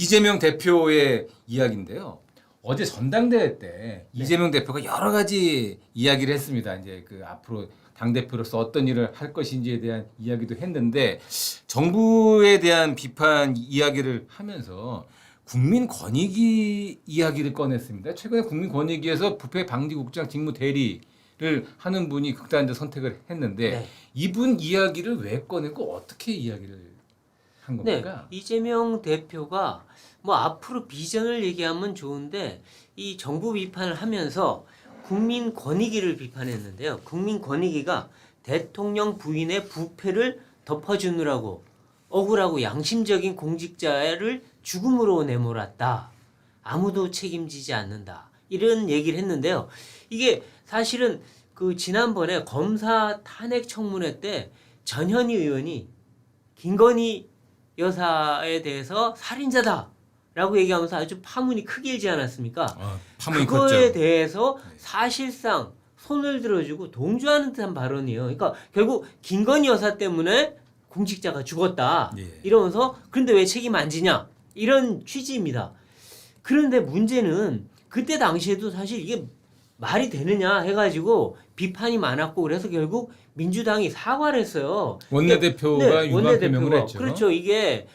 이재명 대표의 이야기인데요. 어제 전당대회 때 이재명 대표가 여러 가지 이야기를 했습니다. 이제 그 앞으로 당 대표로서 어떤 일을 할 것인지에 대한 이야기도 했는데 정부에 대한 비판 이야기를 하면서 국민권익위 이야기를 꺼냈습니다. 최근에 국민권익위에서 부패 방지국장 직무 대리를 하는 분이 극단적 선택을 했는데 네. 이분 이야기를 왜 꺼내고 어떻게 이야기를 한 네, 겁니까? 이재명 대표가 뭐 앞으로 비전을 얘기하면 좋은데 이 정부 비판을 하면서 국민권익위를 비판했는데요. 국민권익위가 대통령 부인의 부패를 덮어주느라고 억울하고 양심적인 공직자를 죽음으로 내몰았다. 아무도 책임지지 않는다. 이런 얘기를 했는데요. 이게 사실은 그 지난번에 검사 탄핵 청문회 때 전현희 의원이 김건희 여사에 대해서 살인자다라고 얘기하면서 아주 파문이 크게 일지 않았습니까? 파문이 그거에 컸죠. 대해서 사실상 손을 들어주고 동조하는 듯한 발언이에요. 그러니까 결국 김건희 여사 때문에 공직자가 죽었다. 예. 이러면서 그런데 왜 책임 안 지냐? 이런 취지입니다. 그런데 문제는 그때 당시에도 사실 이게 말이 되느냐 해가지고 비판이 많았고 그래서 결국 민주당이 사과를 했어요. 원내대표가 유감 표명을 했죠. 그렇죠. 이게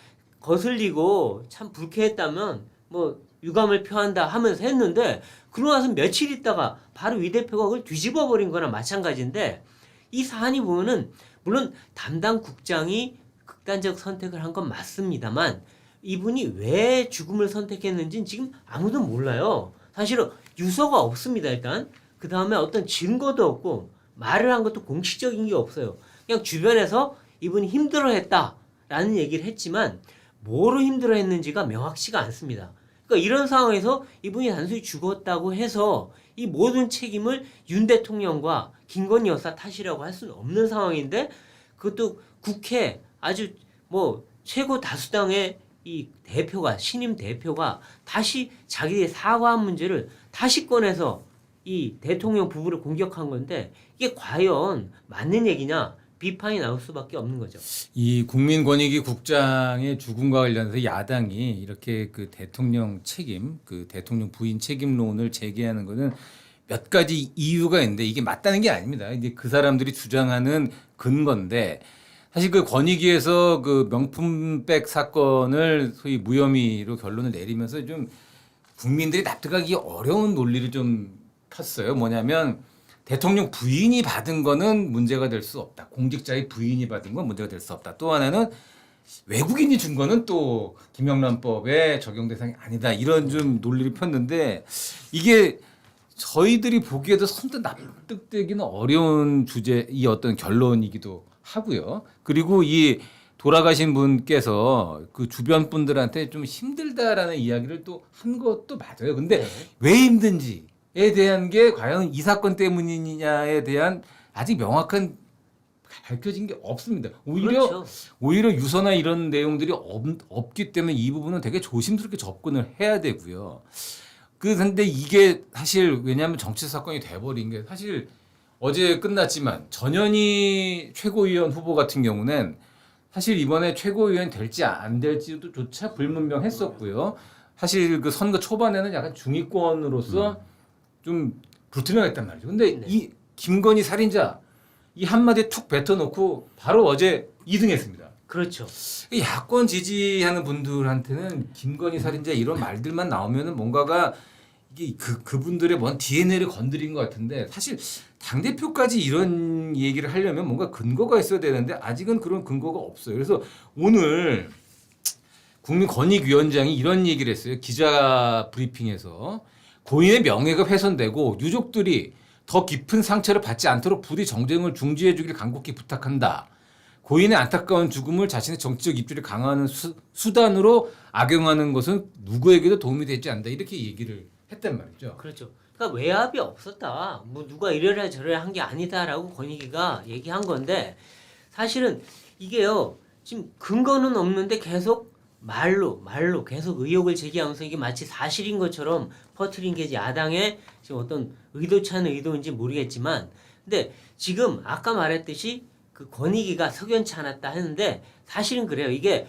거슬리고 참 불쾌했다면 뭐 유감을 표한다 하면서 했는데 그러고 나서 며칠 있다가 바로 이 대표가 그걸 뒤집어 버린 거나 마찬가지인데 이 사안이 보면은 물론 담당 국장이 극단적 선택을 한 건 맞습니다만 이분이 왜 죽음을 선택했는지는 지금 아무도 몰라요. 사실은 유서가 없습니다. 일단 그 다음에 어떤 증거도 없고 말을 한 것도 공식적인 게 없어요. 그냥 주변에서 이분이 힘들어했다라는 얘기를 했지만 뭐로 힘들어했는지가 명확치가 않습니다. 그러니까 이런 상황에서 이분이 단순히 죽었다고 해서 이 모든 책임을 윤 대통령과 김건희 여사 탓이라고 할 수는 없는 상황인데 그것도 국회 아주 뭐 최고 다수당의 이 대표가 신임 대표가 다시 자기의 사과한 문제를 다시 꺼내서 이 대통령 부부를 공격한 건데 이게 과연 맞는 얘기냐 비판이 나올 수밖에 없는 거죠. 이 국민권익위 국장의 죽음과 관련해서 야당이 이렇게 그 대통령 책임, 그 대통령 부인 책임론을 제기하는 것은 몇 가지 이유가 있는데 이게 맞다는 게 아닙니다. 이제 그 사람들이 주장하는 근거인데 사실 그 권익위에서 그 명품백 사건을 소위 무혐의로 결론을 내리면서 좀 국민들이 납득하기 어려운 논리를 좀 폈어요. 뭐냐면 대통령 부인이 받은 거는 문제가 될 수 없다. 공직자의 부인이 받은 건 문제가 될 수 없다. 또 하나는 외국인이 준 거는 또 김영란법의 적용 대상이 아니다. 이런 좀 논리를 폈는데 이게 저희들이 보기에도 선뜻 납득되기는 어려운 주제, 이 어떤 결론이기도 하고요. 그리고 이 돌아가신 분께서 그 주변 분들한테 좀 힘들다라는 이야기를 또 한 것도 맞아요. 근데 네. 왜 힘든지에 대한 게 과연 이 사건 때문이냐에 대한 아직 명확한 밝혀진 게 없습니다. 그렇죠. 오히려 유서나 이런 내용들이 없기 때문에 이 부분은 되게 조심스럽게 접근을 해야 되고요. 근데 이게 사실 왜냐하면 정치 사건이 돼버린 게 사실 어제 끝났지만 전현희 최고위원 후보 같은 경우는 사실 이번에 최고위원 될지 안 될지도 조차 불문명했었고요. 사실 그 선거 초반에는 약간 중위권으로서 좀 불투명했단 말이죠. 근데 네. 이 김건희 살인자 이 한마디에 툭 뱉어놓고 바로 어제 2등했습니다. 그렇죠. 야권 지지하는 분들한테는 김건희 살인자 이런 말들만 나오면은 뭔가가 이게 그분들의 뭔 DNA를 건드린 것 같은데 사실 당 대표까지 이런 얘기를 하려면 뭔가 근거가 있어야 되는데 아직은 그런 근거가 없어요. 그래서 오늘 국민권익위원장이 이런 얘기를 했어요. 기자 브리핑에서 고인의 명예가 훼손되고 유족들이 더 깊은 상처를 받지 않도록 부디 정쟁을 중지해 주길 간곡히 부탁한다. 고인의 안타까운 죽음을 자신의 정치적 입지를 강화하는 수단으로 악용하는 것은 누구에게도 도움이 되지 않는다. 이렇게 얘기를 했단 말이죠. 그렇죠. 그러니까 외압이 없었다. 뭐 누가 이래라 저래라 한 게 아니다라고 권익위가 얘기한 건데 사실은 이게요. 지금 근거는 없는데 계속 말로 계속 의혹을 제기하면서 이게 마치 사실인 것처럼 퍼뜨린 게 야당의 지금 어떤 의도치 않은 의도인지 모르겠지만 근데 지금 아까 말했듯이 그 권익위가 석연치 않았다 하는데 사실은 그래요. 이게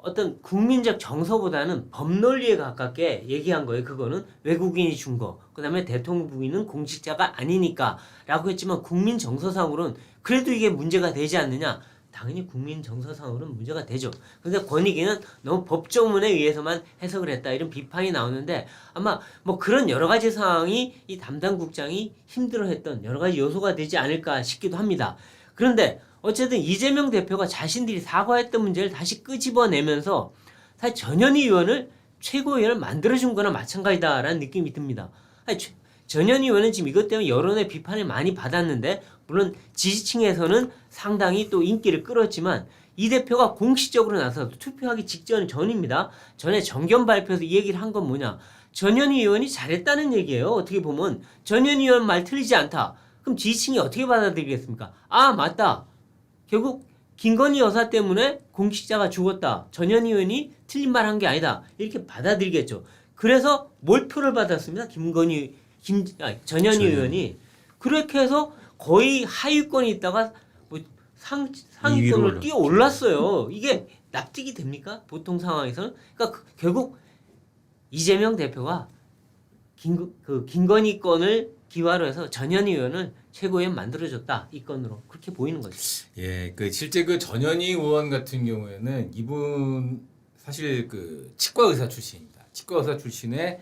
어떤 국민적 정서보다는 법 논리에 가깝게 얘기한 거예요. 그거는 외국인이 준 거. 그다음에 대통령 부인은 공직자가 아니니까라고 했지만 국민 정서상으로는 그래도 이게 문제가 되지 않느냐? 당연히 국민 정서상으로는 문제가 되죠. 근데 권익위는 너무 법조문에 의해서만 해석을 했다 이런 비판이 나오는데 아마 뭐 그런 여러 가지 상황이 이 담당 국장이 힘들어했던 여러 가지 요소가 되지 않을까 싶기도 합니다. 그런데 어쨌든 이재명 대표가 자신들이 사과했던 문제를 다시 끄집어내면서 사실 전현희 의원을 최고위원을 만들어준 거나 마찬가지다라는 느낌이 듭니다. 아니, 전현희 의원은 지금 이것 때문에 여론의 비판을 많이 받았는데 물론 지지층에서는 상당히 또 인기를 끌었지만 이 대표가 공식적으로 나서 투표하기 전입니다. 전에 정견 발표에서 이 얘기를 한 건 뭐냐. 전현희 의원이 잘했다는 얘기예요. 어떻게 보면 전현희 의원 말 틀리지 않다. 그럼 지지층이 어떻게 받아들이겠습니까? 아 맞다. 결국 김건희 여사 때문에 공직자가 죽었다. 전현희 의원이 틀린 말 한 게 아니다. 이렇게 받아들이겠죠. 그래서 몰표를 받았습니다. 전현희 의원이. 그렇게 해서 거의 하위권에 있다가 뭐 상위권으로 뛰어 올랐어요. 이게 납득이 됩니까? 보통 상황에서는. 그러니까 결국 이재명 대표가 김건희 건을 기화로 해서 전현희 의원을 최고위원 만들어줬다 이 건으로 그렇게 보이는 거죠. 예, 그 실제 그 전현희 의원 같은 경우에는 이분 사실 그 치과 의사 출신입니다. 치과 의사 출신의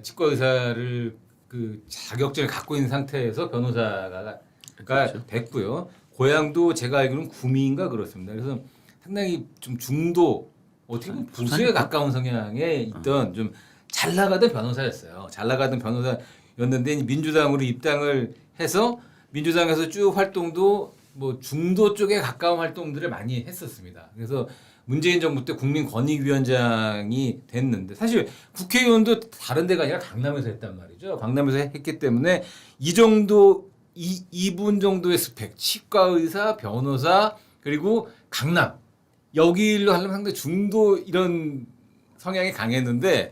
치과 의사를 그 자격증을 갖고 있는 상태에서 변호사가 그렇죠. 됐고요. 고향도 제가 알기로는 구미인가 그렇습니다. 그래서 상당히 좀 중도 어떻게 보면 보수에 가까운 성향에 있던 좀 잘 나가던 변호사였어요. 잘 나가던 변호사였는데 민주당으로 입당을 해서 민주당에서 쭉 활동도 뭐 중도 쪽에 가까운 활동들을 많이 했었습니다. 그래서 문재인 정부 때 국민권익위원장이 됐는데 사실 국회의원도 다른 데가 아니라 강남에서 했단 말이죠. 강남에서 했기 때문에 이 정도 이분 정도의 스펙, 치과 의사, 변호사 그리고 강남 여기로 하려면 상당히 중도 이런 성향이 강했는데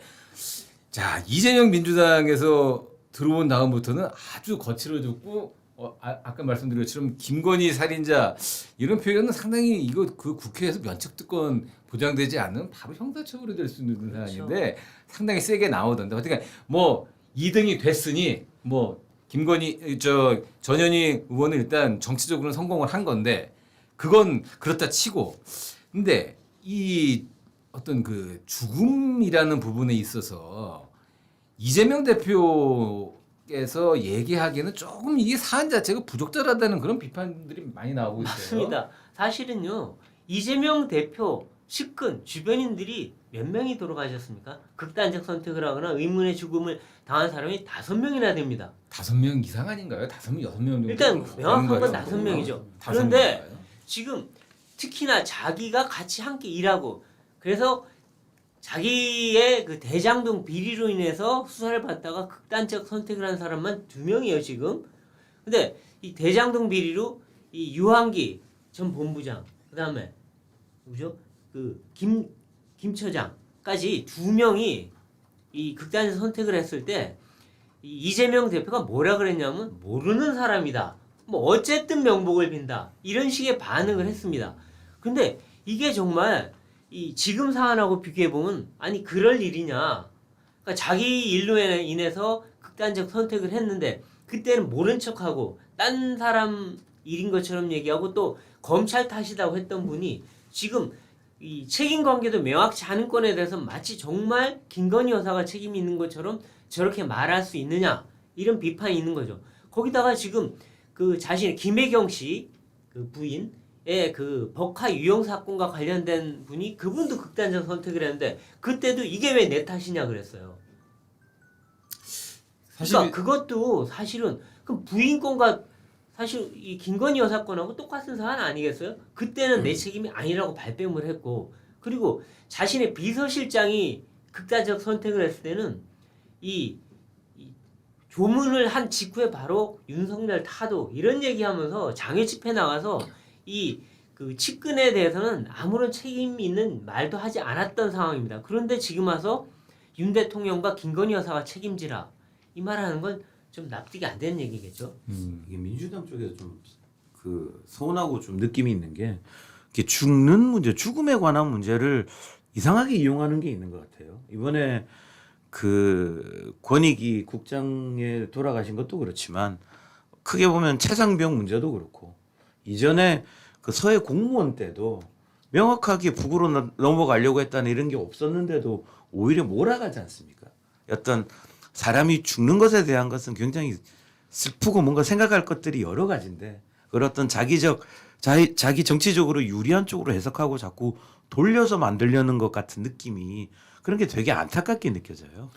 자 이재명 민주당에서 들어온 다음부터는 아주 거칠어졌고 아까 말씀드린 것처럼 김건희 살인자 이런 표현은 상당히 이거 그 국회에서 면책특권 보장되지 않은 바로 형사처벌이 될 수 있는 사안인데 상당히 세게 나오던데 어떻게 뭐 2등이 됐으니 뭐 전현희 의원은 일단 정치적으로는 성공을 한 건데 그건 그렇다 치고 근데 이 어떤 그 죽음이라는 부분에 있어서 이재명 대표께서 얘기하기에는 조금 이게 사안 자체가 부적절하다는 그런 비판들이 많이 나오고 있어요. 맞습니다. 사실은요 이재명 대표 측근 주변인들이 몇 명이 돌아가셨습니까? 극단적 선택을 하거나 의문의 죽음을 당한 사람이 5명이나 됩니다. 5명 이상 아닌가요? 5명, 6명 정도. 일단 명확한 건 5명이죠. 그런데 지금 특히나 자기가 같이 함께 일하고 그래서 자기의 그 대장동 비리로 인해서 수사를 받다가 극단적 선택을 한 사람만 2명이에요 지금. 근데 이 대장동 비리로 이 유한기 전 본부장 그다음에 누구죠? 그 김처장까지 2명이 이 극단적 선택을 했을 때 이재명 대표가 뭐라 그랬냐면 모르는 사람이다. 뭐 어쨌든 명복을 빈다. 이런 식의 반응을 했습니다. 근데 이게 정말 이 지금 사안하고 비교해 보면 아니 그럴 일이냐? 그러니까 자기 일로 인해서 극단적 선택을 했는데 그때는 모른 척하고 딴 사람 일인 것처럼 얘기하고 또 검찰 탓이라고 했던 분이 지금 이 책임 관계도 명확치 않은 건에 대해서 마치 정말 김건희 여사가 책임이 있는 것처럼 저렇게 말할 수 있느냐 이런 비판이 있는 거죠. 거기다가 지금 그 자신의 김혜경 씨 그 부인의 그 법화 유용 사건과 관련된 분이 그분도 극단적 선택을 했는데 그때도 이게 왜 내 탓이냐 그랬어요. 그러니까 그것도 사실은 그럼 부인권과 사실 이 김건희 여사 건하고 똑같은 사안 아니겠어요? 그때는 내 책임이 아니라고 발뺌을 했고 그리고 자신의 비서실장이 극단적 선택을 했을 때는 이 조문을 한 직후에 바로 윤석열 타도 이런 얘기하면서 장외 집회 나가서 이 그 측근에 대해서는 아무런 책임이 있는 말도 하지 않았던 상황입니다. 그런데 지금 와서 윤 대통령과 김건희 여사가 책임지라 이 말하는 건 좀 납득이 안 되는 얘기겠죠. 이게 민주당 쪽에서 좀 그 서운하고 좀 느낌이 있는 게 이렇게 죽는 문제, 죽음에 관한 문제를 이상하게 이용하는 게 있는 것 같아요. 이번에 그 권익위 국장에 돌아가신 것도 그렇지만 크게 보면 최상병 문제도 그렇고 이전에 그 서해 공무원 때도 명확하게 북으로 넘어가려고 했다는 이런 게 없었는데도 오히려 몰아가지 않습니까? 어떤 사람이 죽는 것에 대한 것은 굉장히 슬프고 뭔가 생각할 것들이 여러 가지인데 그런 어떤 자기 정치적으로 유리한 쪽으로 해석하고 자꾸 돌려서 만들려는 것 같은 느낌이 그런 게 되게 안타깝게 느껴져요.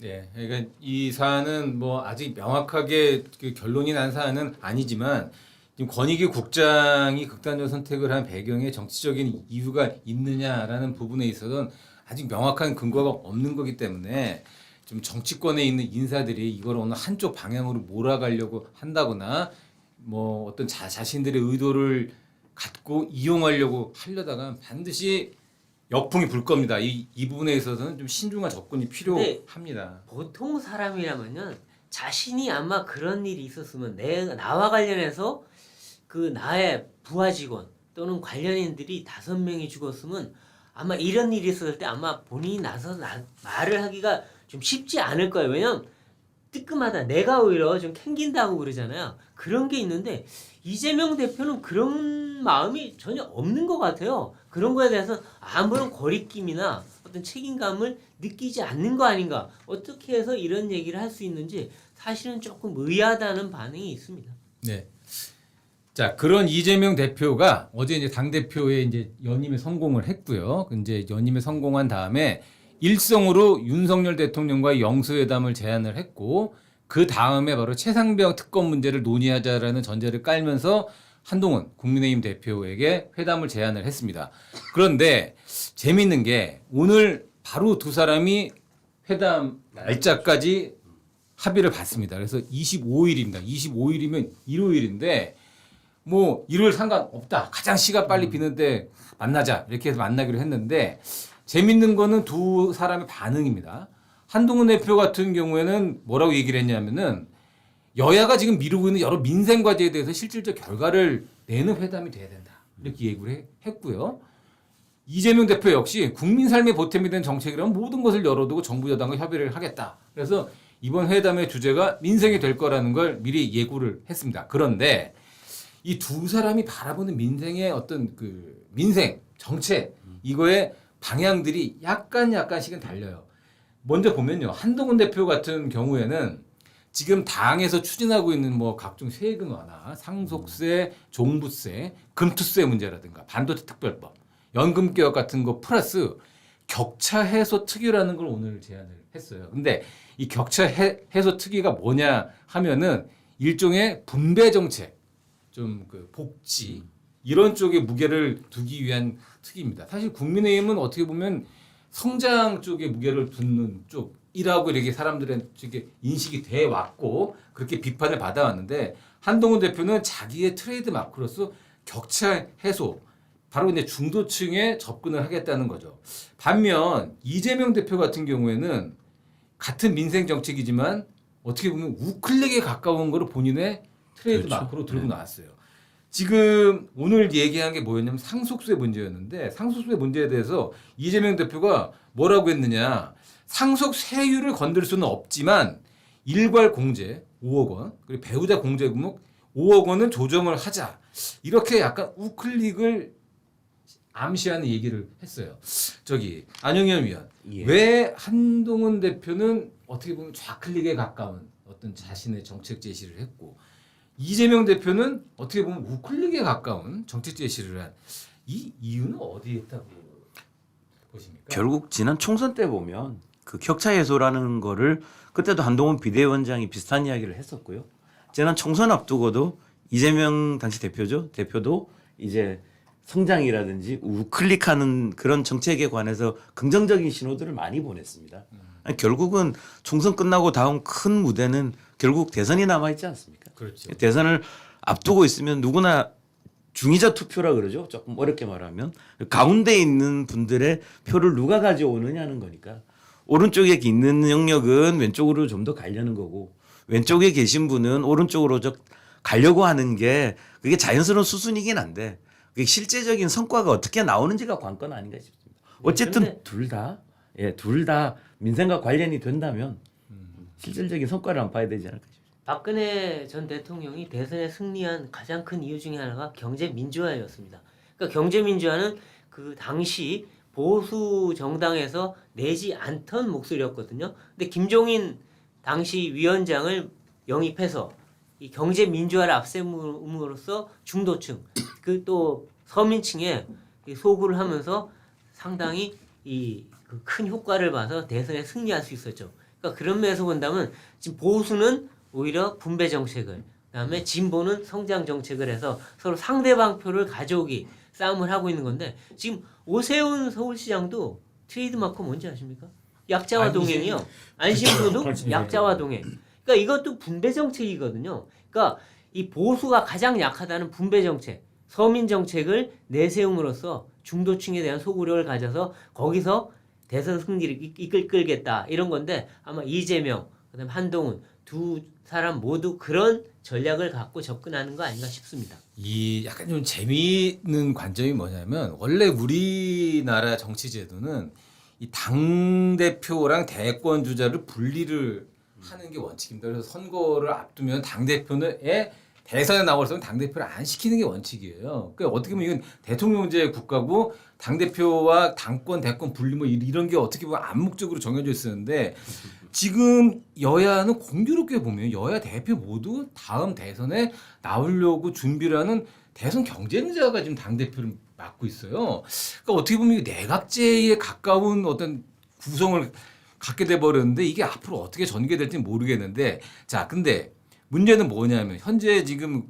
네, 그러니까 이 사안은 뭐 아직 명확하게 그 결론이 난 사안은 아니지만 지금 권익위 국장이 극단적 선택을 한 배경에 정치적인 이유가 있느냐라는 부분에 있어서는 아직 명확한 근거가 없는 거기 때문에 좀 정치권에 있는 인사들이 이걸 어느 한쪽 방향으로 몰아가려고 한다거나 뭐 어떤 자신들의 의도를 갖고 이용하려고 하려다가 반드시 역풍이 불 겁니다. 이 부분에 있어서는 좀 신중한 접근이 필요합니다. 보통 사람이라면은 자신이 아마 그런 일이 있었으면 나와 관련해서 그 나의 부하 직원 또는 관련인들이 5명이 죽었으면 아마 이런 일이 있었을 때 아마 본인이 나서서 말을 하기가 좀 쉽지 않을 거예요. 왜냐면 뜨끔하다. 내가 오히려 좀 캥긴다고 그러잖아요. 그런 게 있는데 이재명 대표는 그런 마음이 전혀 없는 것 같아요. 그런 거에 대해서 아무런 거리낌이나 어떤 책임감을 느끼지 않는 거 아닌가. 어떻게 해서 이런 얘기를 할 수 있는지 사실은 조금 의아하다는 반응이 있습니다. 네. 자, 그런 이재명 대표가 어제 이제 당대표에 이제 연임에 성공을 했고요. 이제 연임에 성공한 다음에 일성으로 윤석열 대통령과의 영수회담을 제안을 했고 그 다음에 바로 최상병 특검 문제를 논의하자라는 전제를 깔면서 한동훈 국민의힘 대표에게 회담을 제안을 했습니다. 그런데 재미있는 게 오늘 바로 두 사람이 회담 날짜까지 합의를 받습니다. 그래서 25일입니다. 25일이면 일요일인데 뭐 일요일 상관없다. 가장 시간 빨리 비는데 만나자. 이렇게 해서 만나기로 했는데 재밌는 거는 두 사람의 반응입니다. 한동훈 대표 같은 경우에는 뭐라고 얘기를 했냐면은 여야가 지금 미루고 있는 여러 민생 과제에 대해서 실질적 결과를 내는 회담이 돼야 된다. 이렇게 얘기를 했고요. 이재명 대표 역시 국민 삶의 보탬이 된 정책이라면 모든 것을 열어두고 정부 여당과 협의를 하겠다. 그래서 이번 회담의 주제가 민생이 될 거라는 걸 미리 예고를 했습니다. 그런데 이 두 사람이 바라보는 민생의 어떤 그 민생 정책 이거의 방향들이 약간씩은 달려요. 먼저 보면요. 한동훈 대표 같은 경우에는 지금 당에서 추진하고 있는 뭐 각종 세금 완화, 상속세, 종부세, 금투세 문제라든가 반도체 특별법, 연금 개혁 같은 거 플러스 격차 해소 특위라는 걸 오늘 제안을 했어요. 근데 이 격차 해소 특위가 뭐냐 하면은 일종의 분배 정책, 좀 그 복지 이런 쪽에 무게를 두기 위한 특위입니다. 사실 국민의힘은 어떻게 보면 성장 쪽에 무게를 두는 쪽이라고 이렇게 사람들에게 인식이 돼 왔고 그렇게 비판을 받아왔는데 한동훈 대표는 자기의 트레이드 마크로서 격차 해소 바로 이제 중도층에 접근을 하겠다는 거죠. 반면 이재명 대표 같은 경우에는 같은 민생 정책이지만 어떻게 보면 우클릭에 가까운 거를 본인의 트레이드 그렇죠. 마크로 들고 나왔어요. 지금 오늘 얘기한 게 뭐였냐면 상속세 문제였는데 상속세 문제에 대해서 이재명 대표가 뭐라고 했느냐. 상속세율을 건들 수는 없지만 일괄 공제 5억 원 그리고 배우자 공제 금액 5억 원은 조정을 하자. 이렇게 약간 우클릭을 암시하는 얘기를 했어요. 저기 안영현 위원. 예. 왜 한동훈 대표는 어떻게 보면 좌클릭에 가까운 어떤 자신의 정책 제시를 했고 이재명 대표는 어떻게 보면 우클릭에 가까운 정책 제시를 한 이 이유는 어디에 있다고 보십니까? 결국 지난 총선 때 보면 그 격차 해소라는 거를 그때도 한동훈 비대위원장이 비슷한 이야기를 했었고요. 지난 총선 앞두고도 이재명 당시 대표도 이제 성장이라든지 우클릭하는 그런 정책에 관해서 긍정적인 신호들을 많이 보냈습니다. 아니, 결국은 총선 끝나고 다음 큰 무대는 결국 대선이 남아있지 않습니까? 그렇죠. 대선을 앞두고 있으면 누구나 중의자 투표라 그러죠. 조금 어렵게 말하면 가운데 있는 분들의 표를 누가 가져오느냐는 거니까 오른쪽에 있는 영역은 왼쪽으로 좀 더 가려는 거고 왼쪽에 계신 분은 오른쪽으로 가려고 하는 게 그게 자연스러운 수순이긴 한데 그 실제적인 성과가 어떻게 나오는지가 관건 아닌가 싶습니다. 어쨌든 둘 다 민생과 관련이 된다면 실질적인 성과를 안 봐야 되지 않을까 싶습니다. 박근혜 전 대통령이 대선에 승리한 가장 큰 이유 중에 하나가 경제 민주화였습니다. 그러니까 경제 민주화는 그 당시 보수 정당에서 내지 않던 목소리였거든요. 근데 김종인 당시 위원장을 영입해서 이 경제 민주화를 앞세움으로써 중도층 그 또 서민층에 소구를 하면서 상당히 이 그 큰 효과를 봐서 대선에 승리할 수 있었죠. 그러니까 그런 면에서 본다면 지금 보수는 오히려 분배 정책을, 그다음에 진보는 성장 정책을 해서 서로 상대방 표를 가져오기 싸움을 하고 있는 건데 지금 오세훈 서울시장도 트레이드마크 뭔지 아십니까? 약자와 동행이요. 안심소득 약자와 동행. 그러니까 이것도 분배 정책이거든요. 그러니까 이 보수가 가장 약하다는 분배 정책, 서민 정책을 내세움으로써 중도층에 대한 소구력을 가져서 거기서 대선 승리를 이끌겠다 이런 건데 아마 이재명, 그다음에 한동훈 두 사람 모두 그런 전략을 갖고 접근하는 거 아닌가 싶습니다. 이 약간 좀 재미있는 관점이 뭐냐면 원래 우리나라 정치 제도는 이 당 대표랑 대권 주자를 분리를 하는 게 원칙입니다. 그래서 선거를 앞두면 당 대표에 대선에 나와서는 당 대표를 안 시키는 게 원칙이에요. 그러니까 어떻게 보면 이건 대통령제 국가고 당 대표와 당권 대권 분리 뭐 이런 게 어떻게 보면 암묵적으로 정해져 있었는데 지금 여야는 공교롭게 보면 여야 대표 모두 다음 대선에 나오려고 준비를 하는 대선 경쟁자가 지금 당 대표를 맡고 있어요. 그러니까 어떻게 보면 내각제에 가까운 어떤 구성을 갖게 돼 버렸는데 이게 앞으로 어떻게 전개될지 모르겠는데 자 근데 문제는 뭐냐면 현재 지금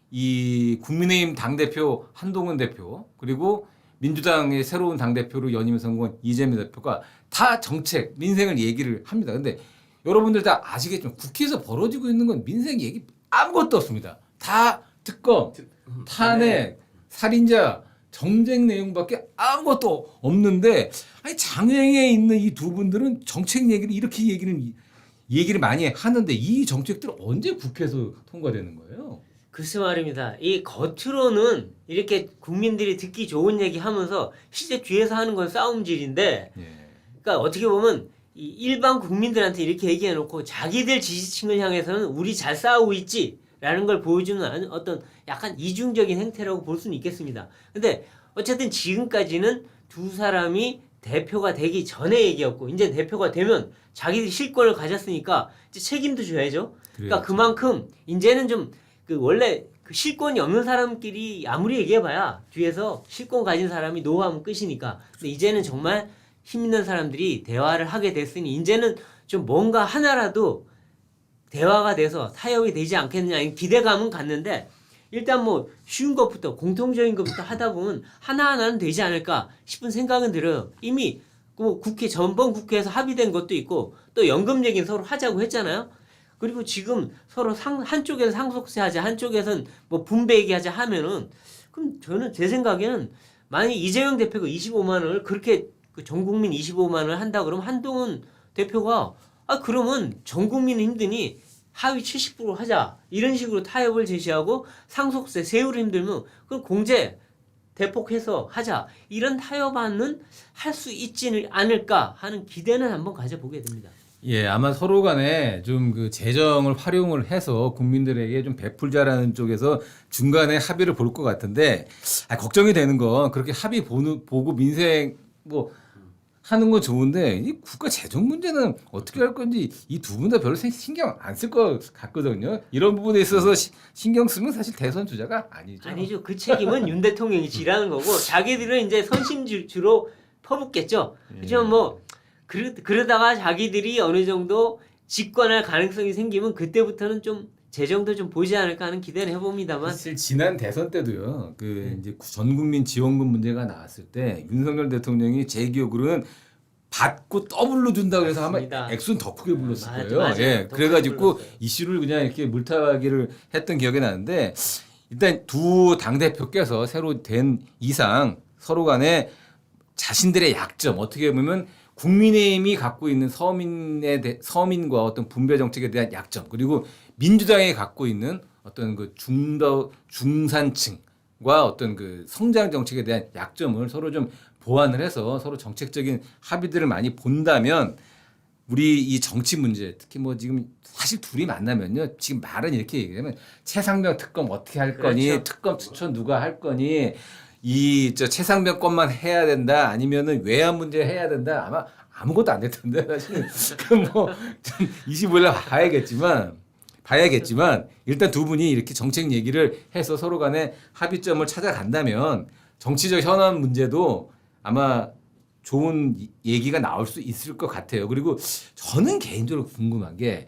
이 국민의힘 당대표 한동훈 대표 그리고 민주당의 새로운 당대표로 연임 성공한 이재명 대표가 다 정책, 민생을 얘기를 합니다. 근데 여러분들 다 아시겠지만 국회에서 벌어지고 있는 건 민생 얘기 아무것도 없습니다. 다 특검, 탄핵, 살인자, 정쟁 내용밖에 아무것도 없는데 아니 장외에 있는 이 두 분들은 정책 얘기를 이렇게 얘기를 많이 하는데 이 정책들 언제 국회에서 통과되는 거예요? 글쎄 말입니다. 이 겉으로는 이렇게 국민들이 듣기 좋은 얘기 하면서 실제 뒤에서 하는 건 싸움질인데 예. 그러니까 어떻게 보면 이 일반 국민들한테 이렇게 얘기해 놓고 자기들 지지층을 향해서는 우리 잘 싸우고 있지라는 걸 보여주는 어떤 약간 이중적인 행태라고 볼 수는 있겠습니다. 근데 어쨌든 지금까지는 두 사람이 대표가 되기 전에 얘기였고 이제 대표가 되면 자기들이 실권을 가졌으니까 이제 책임도 져야죠. 그러니까 그만큼 이제는 좀 그 원래 그 실권이 없는 사람끼리 아무리 얘기해봐야 뒤에서 실권 가진 사람이 노하면 끝이니까. 근데 이제는 정말 힘 있는 사람들이 대화를 하게 됐으니 이제는 좀 뭔가 하나라도 대화가 돼서 타협이 되지 않겠느냐 이 기대감은 갔는데 일단 뭐 쉬운 것부터 공통적인 것부터 하다 보면 하나하나는 되지 않을까 싶은 생각은 들어요. 이미 뭐 국회 전번 국회에서 합의된 것도 있고 또 연금 얘기는 서로 하자고 했잖아요. 그리고 지금 서로 한쪽에서 상속세 하자 한쪽에서는 뭐 분배 얘기하자 하면은 그럼 저는 제 생각에는 만약 이재명 대표가 25만 원을 그렇게 그 전 국민 25만 원을 한다 그러면 한동훈 대표가 그러면 전 국민은 힘드니 하위 70% 하자 이런 식으로 타협을 제시하고 상속세 세율을 힘들면 그럼 공제 대폭해서 하자 이런 타협안은 할 수 있지 않을까 하는 기대는 한번 가져보게 됩니다. 예, 아마 서로 간에 좀 그 재정을 활용을 해서 국민들에게 좀 베풀자라는 쪽에서 중간에 합의를 볼 것 같은데 걱정이 되는 건 그렇게 합의 보고 민생 뭐 하는 건 좋은데 이 국가 재정 문제는 어떻게 할 건지 이 두 분 다 별로 신경 안 쓸 것 같거든요. 이런 부분에 있어서 신경 쓰면 사실 대선 주자가 아니죠. 아니죠. 그 책임은 윤 대통령이 지라는 거고 자기들은 이제 선심주로 퍼붓겠죠. 하지만 뭐 그러다가 자기들이 어느 정도 집권할 가능성이 생기면 그때부터는 좀 재정도 좀 보지 않을까 하는 기대를 해봅니다만 사실 지난 대선 때도요. 그 이제 전 국민 지원금 문제가 나왔을 때 윤석열 대통령이 제 기억으로는 받고 더블로 준다고 해서 아마 맞습니다. 액수는 더 크게 불렀을 맞아, 거예요. 맞아. 예. 더 그래가지고 크게 불렀어요. 이슈를 그냥 이렇게 물타기를 했던 기억이 나는데 일단 두 당 대표께서 새로 된 이상 서로 간에 자신들의 약점 어떻게 보면 국민의힘이 갖고 있는 서민과 어떤 분배 정책에 대한 약점 그리고 민주당이 갖고 있는 어떤 그 중산층 어떤 그 성장 정책에 대한 약점을 서로 좀 보완을 해서 서로 정책적인 합의들을 많이 본다면 우리 이 정치 문제 특히 뭐 지금 사실 둘이 만나면요 지금 말은 이렇게 얘기하면 최상병 특검 어떻게 할 거니 그렇죠. 특검 추천 누가 할 거니 이 저 최상병 것만 해야 된다 아니면은 외환 문제 해야 된다 아마 아무것도 안 될 텐데 사실은 그뭐 25일 날 봐야겠지만 일단 두 분이 이렇게 정책 얘기를 해서 서로 간에 합의점을 찾아간다면 정치적 현안 문제도 아마 좋은 얘기가 나올 수 있을 것 같아요. 그리고 저는 개인적으로 궁금한 게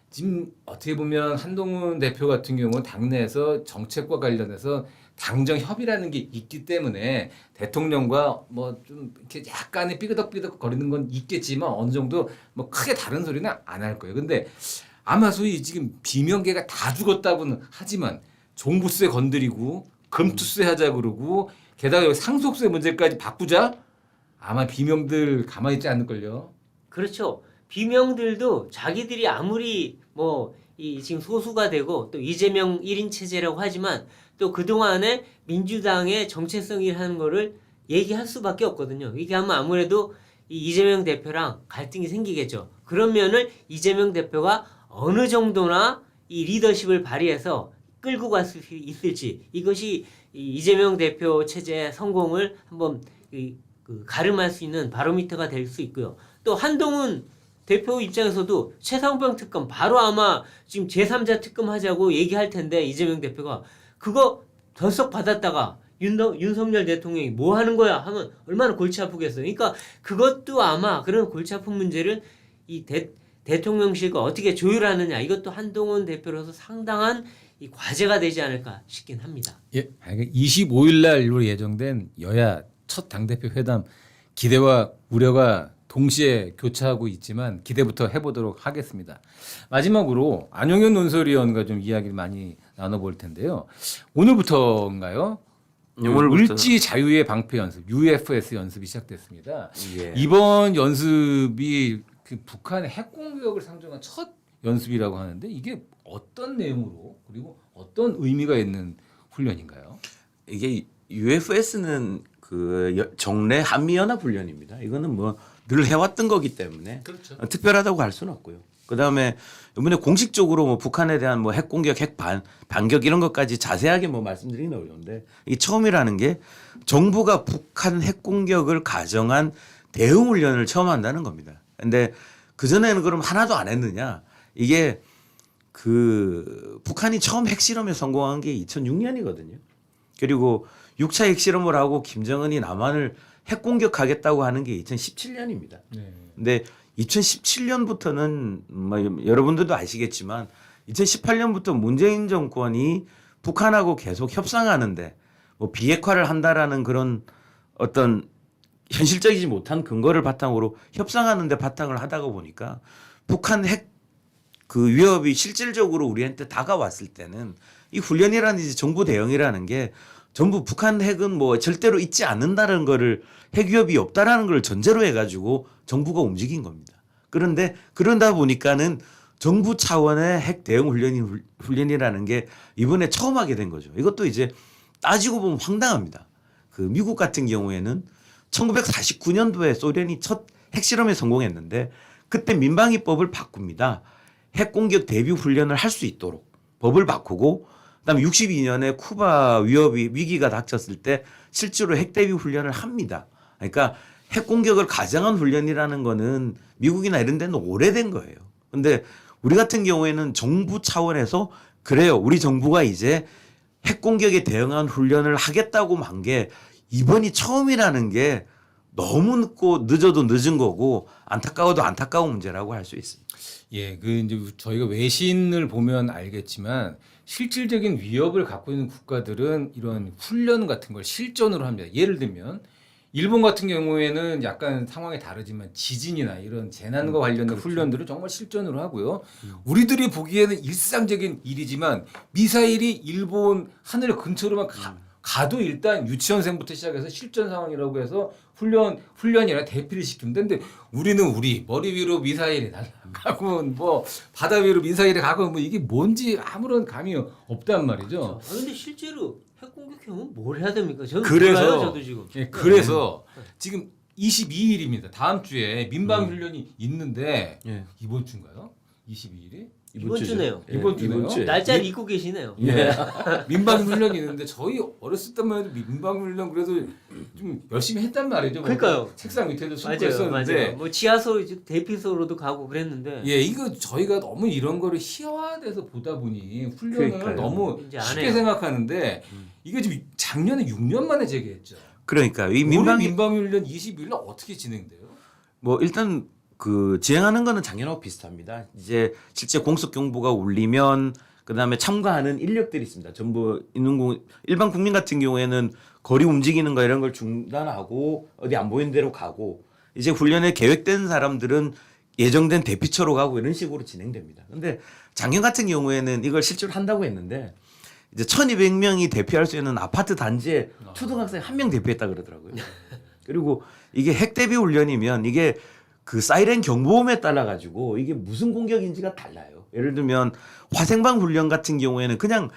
지금 어떻게 보면 한동훈 대표 같은 경우는 당내에서 정책과 관련해서 당정 협의라는 게 있기 때문에 대통령과 뭐 좀 이렇게 약간의 삐그덕삐그덕 거리는 건 있겠지만 어느 정도 뭐 크게 다른 소리는 안 할 거예요. 근데 아마 소위 지금 비명계가 다 죽었다고는 하지만 종부세 건드리고 금투세 하자 그러고 게다가 여기 상속세 문제까지 바꾸자 아마 비명들 가만히 있지 않을걸요. 그렇죠. 비명들도 자기들이 아무리 뭐 이 지금 소수가 되고 또 이재명 1인 체제라고 하지만 또 그동안에 민주당의 정체성이라는 거를 얘기할 수밖에 없거든요. 이게 하면 아무래도 이 이재명 대표랑 갈등이 생기겠죠. 그러면은 이재명 대표가 어느 정도나 이 리더십을 발휘해서 끌고 갈 수 있을지 이것이 이 이재명 대표 체제의 성공을 한번 그 가름할 수 있는 바로미터가 될 수 있고요. 또 한동훈 대표 입장에서도 최상병 특검 바로 아마 지금 제3자 특검 하자고 얘기할 텐데 이재명 대표가 그거 덜썩 받았다가 윤석열 대통령이 뭐 하는 거야 하면 얼마나 골치 아프겠어요. 그러니까 그것도 아마 그런 골치 아픈 문제를 이 대통령실과 어떻게 조율하느냐 이것도 한동훈 대표로서 상당한 이 과제가 되지 않을까 싶긴 합니다. 예, 25일 날로 예정된 여야 첫 당대표 회담 기대와 우려가 동시에 교차하고 있지만 기대부터 해보도록 하겠습니다. 마지막으로 안용현 논설위원과 좀 이야기를 많이 나눠볼 텐데요. 오늘부터인가요? 오늘부터. 을지 자유의 방패 연습 UFS 연습이 시작됐습니다. 예. 이번 연습이 그 북한의 핵 공격을 상정한 첫 연습이라고 하는데 이게 어떤 내용으로 그리고 어떤 의미가 있는 훈련인가요? 이게 UFS는 그 정례 한미연합 훈련입니다. 이거는 뭐 늘 해왔던 거기 때문에 그렇죠. 특별하다고 할 수는 없고요. 그다음에 이번에 공식적으로 뭐 북한에 대한 뭐 핵 공격, 핵 반격 이런 것까지 자세하게 뭐 말씀드리긴 어려운데 이게 처음이라는 게 정부가 북한 핵 공격을 가정한 대응 훈련을 처음 한다는 겁니다. 근데 그 전에는 그럼 하나도 안 했느냐? 이게 그 북한이 처음 핵실험에 성공한 게 2006년이거든요. 그리고 6차 핵실험을 하고 김정은이 남한을 핵 공격하겠다고 하는 게 2017년입니다. 네. 근데 2017년부터는 뭐 여러분들도 아시겠지만 2018년부터 문재인 정권이 북한하고 계속 협상하는데 뭐 비핵화를 한다라는 그런 어떤 현실적이지 못한 근거를 바탕으로 협상하는데 바탕을 하다가 보니까 북한 핵 그 위협이 실질적으로 우리한테 다가왔을 때는 이 훈련이라는 이제 정부 대응이라는 게 전부 북한 핵은 뭐 절대로 있지 않는다는 거를 핵 위협이 없다라는 걸 전제로 해가지고 정부가 움직인 겁니다. 그런데 그러다 보니까는 정부 차원의 핵 대응 훈련이라는 게 이번에 처음 하게 된 거죠. 이것도 이제 따지고 보면 황당합니다. 그 미국 같은 경우에는 1949년도에 소련이 첫 핵실험에 성공했는데 그때 민방위법을 바꿉니다. 핵 공격 대비 훈련을 할 수 있도록 법을 바꾸고 그다음에 62년에 쿠바 위기가 닥쳤을 때 실제로 핵 대비 훈련을 합니다. 그러니까 핵 공격을 가정한 훈련이라는 거는 미국이나 이런 데는 오래된 거예요. 근데 우리 같은 경우에는 정부 차원에서 그래요. 우리 정부가 이제 핵 공격에 대응한 훈련을 하겠다고 한 게 이번이 처음이라는 게 너무 늦어도 늦은 거고 안타까워도 안타까운 문제라고 할 수 있습니다. 예, 그 이제 저희가 외신을 보면 알겠지만 실질적인 위협을 갖고 있는 국가들은 이런 훈련 같은 걸 실전으로 합니다. 예를 들면 일본 같은 경우에는 약간 상황이 다르지만 지진이나 이런 재난과 관련된 훈련들을 정말 실전으로 하고요. 우리들이 보기에는 일상적인 일이지만 미사일이 일본 하늘 근처로만 가도 일단 유치원생부터 시작해서 실전 상황이라고 해서 훈련이라 대피를 시킵니다. 근데 우리는 우리 머리 위로 미사일이 날아가고 뭐 바다 위로 미사일이 가고 뭐 이게 뭔지 아무런 감이 없단 말이죠. 그런데 실제로 핵 공격하면 뭘 해야 됩니까? 저는 그래서- 몰라요, 저도 지금. 예, 그래서 지금 22일입니다. 다음 주에 민방 훈련이 있는데 예. 이번 주인가요? 22일이? 이번 주네요. 이번 주네요. 주에. 날짜를 잊고 계시네요. 예. 민방 훈련이 있는데 저희 어렸을 때만 해도 민방 훈련 그래도 좀 열심히 했단 말이죠. 뭐 그러니까요. 책상 밑에도 숨고 맞아요, 했었는데 맞아요. 뭐 지하솔 대피소로도 가고 그랬는데 예, 이거 저희가 너무 이런 거를 희화화돼서 보다 보니 훈련을 그러니까요. 너무 이제 안 쉽게 해요. 생각하는데 이게 지금 작년에 6년 만에 재개했죠. 그러니까 이 민방 민방위 민방훈련 22일 날 어떻게 진행돼요? 뭐 일단 그 진행하는 거는 작년하고 비슷합니다. 이제 실제 공습 경보가 울리면 그다음에 참가하는 인력들이 있습니다. 전부 일반 국민 같은 경우에는 거리 움직이는 거 이런 걸 중단하고 어디 안 보이는 데로 가고 이제 훈련에 계획된 사람들은 예정된 대피처로 가고 이런 식으로 진행됩니다. 근데 작년 같은 경우에는 이걸 실제로 한다고 했는데 이제 1,200명이 대피할 수 있는 아파트 단지에 초등학생 한 명 대피했다 그러더라고요. 그리고 이게 핵 대비 훈련이면 이게 그 사이렌 경보음에 따라 가지고 이게 무슨 공격인지가 달라요. 예를 들면 화생방 훈련 같은 경우에는 그냥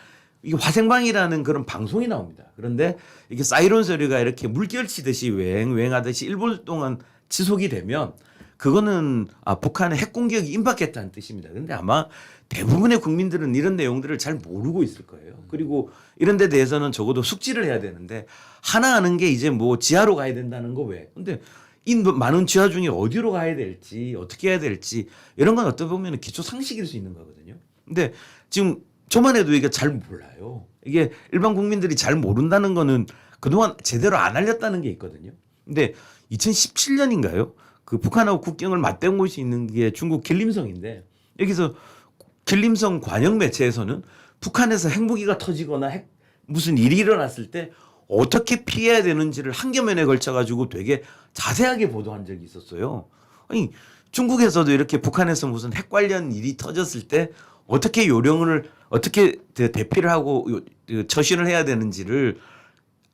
이게 화생방이라는 그런 방송이 나옵니다. 그런데 이게 사이렌 소리가 이렇게 물결 치듯이 웽웽하듯이 1분 동안 지속이 되면 그거는 북한의 핵 공격이 임박했다는 뜻입니다. 그런데 아마 대부분의 국민들은 이런 내용들을 잘 모르고 있을 거예요. 그리고 이런 데 대해서는 적어도 숙지를 해야 되는데 하나 아는 게 이제 뭐 지하로 가야 된다는 거 왜? 근데 이 많은 지하 중에 어디로 가야 될지 어떻게 해야 될지 이런 건 어떻게 보면 기초 상식일 수 있는 거거든요. 근데 지금 저만 해도 이게 잘 몰라요. 이게 일반 국민들이 잘 모른다는 거는 그동안 제대로 안 알렸다는 게 있거든요. 근데 2017년인가요? 그 북한하고 국경을 맞댄 곳이 있는 게 중국 길림성인데 여기서 길림성 관영 매체에서는 북한에서 핵무기가 터지거나 무슨 일이 일어났을 때 어떻게 피해야 되는지를 한 겹면에 걸쳐 가지고 되게 자세하게 보도한 적이 있었어요. 아니 중국에서도 이렇게 북한에서 무슨 핵 관련 일이 터졌을 때 어떻게 요령을 어떻게 대피를 하고 처신을 해야 되는지를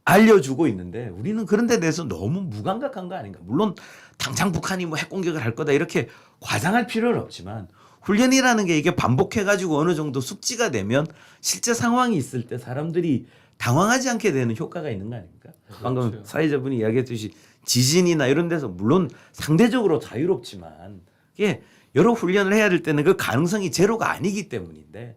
알려주고 있는데 우리는 그런 데 대해서 너무 무감각한 거 아닌가. 물론 당장 북한이 뭐 핵 공격을 할 거다 이렇게 과장할 필요는 없지만 훈련이라는 게 이게 반복해가지고 어느 정도 숙지가 되면 실제 상황이 있을 때 사람들이 당황하지 않게 되는 효과가 있는 거 아닙니까? 방금 그렇죠. 사회자분이 이야기했듯이 지진이나 이런 데서 물론 상대적으로 자유롭지만 이게 여러 훈련을 해야 될 때는 그 가능성이 제로가 아니기 때문인데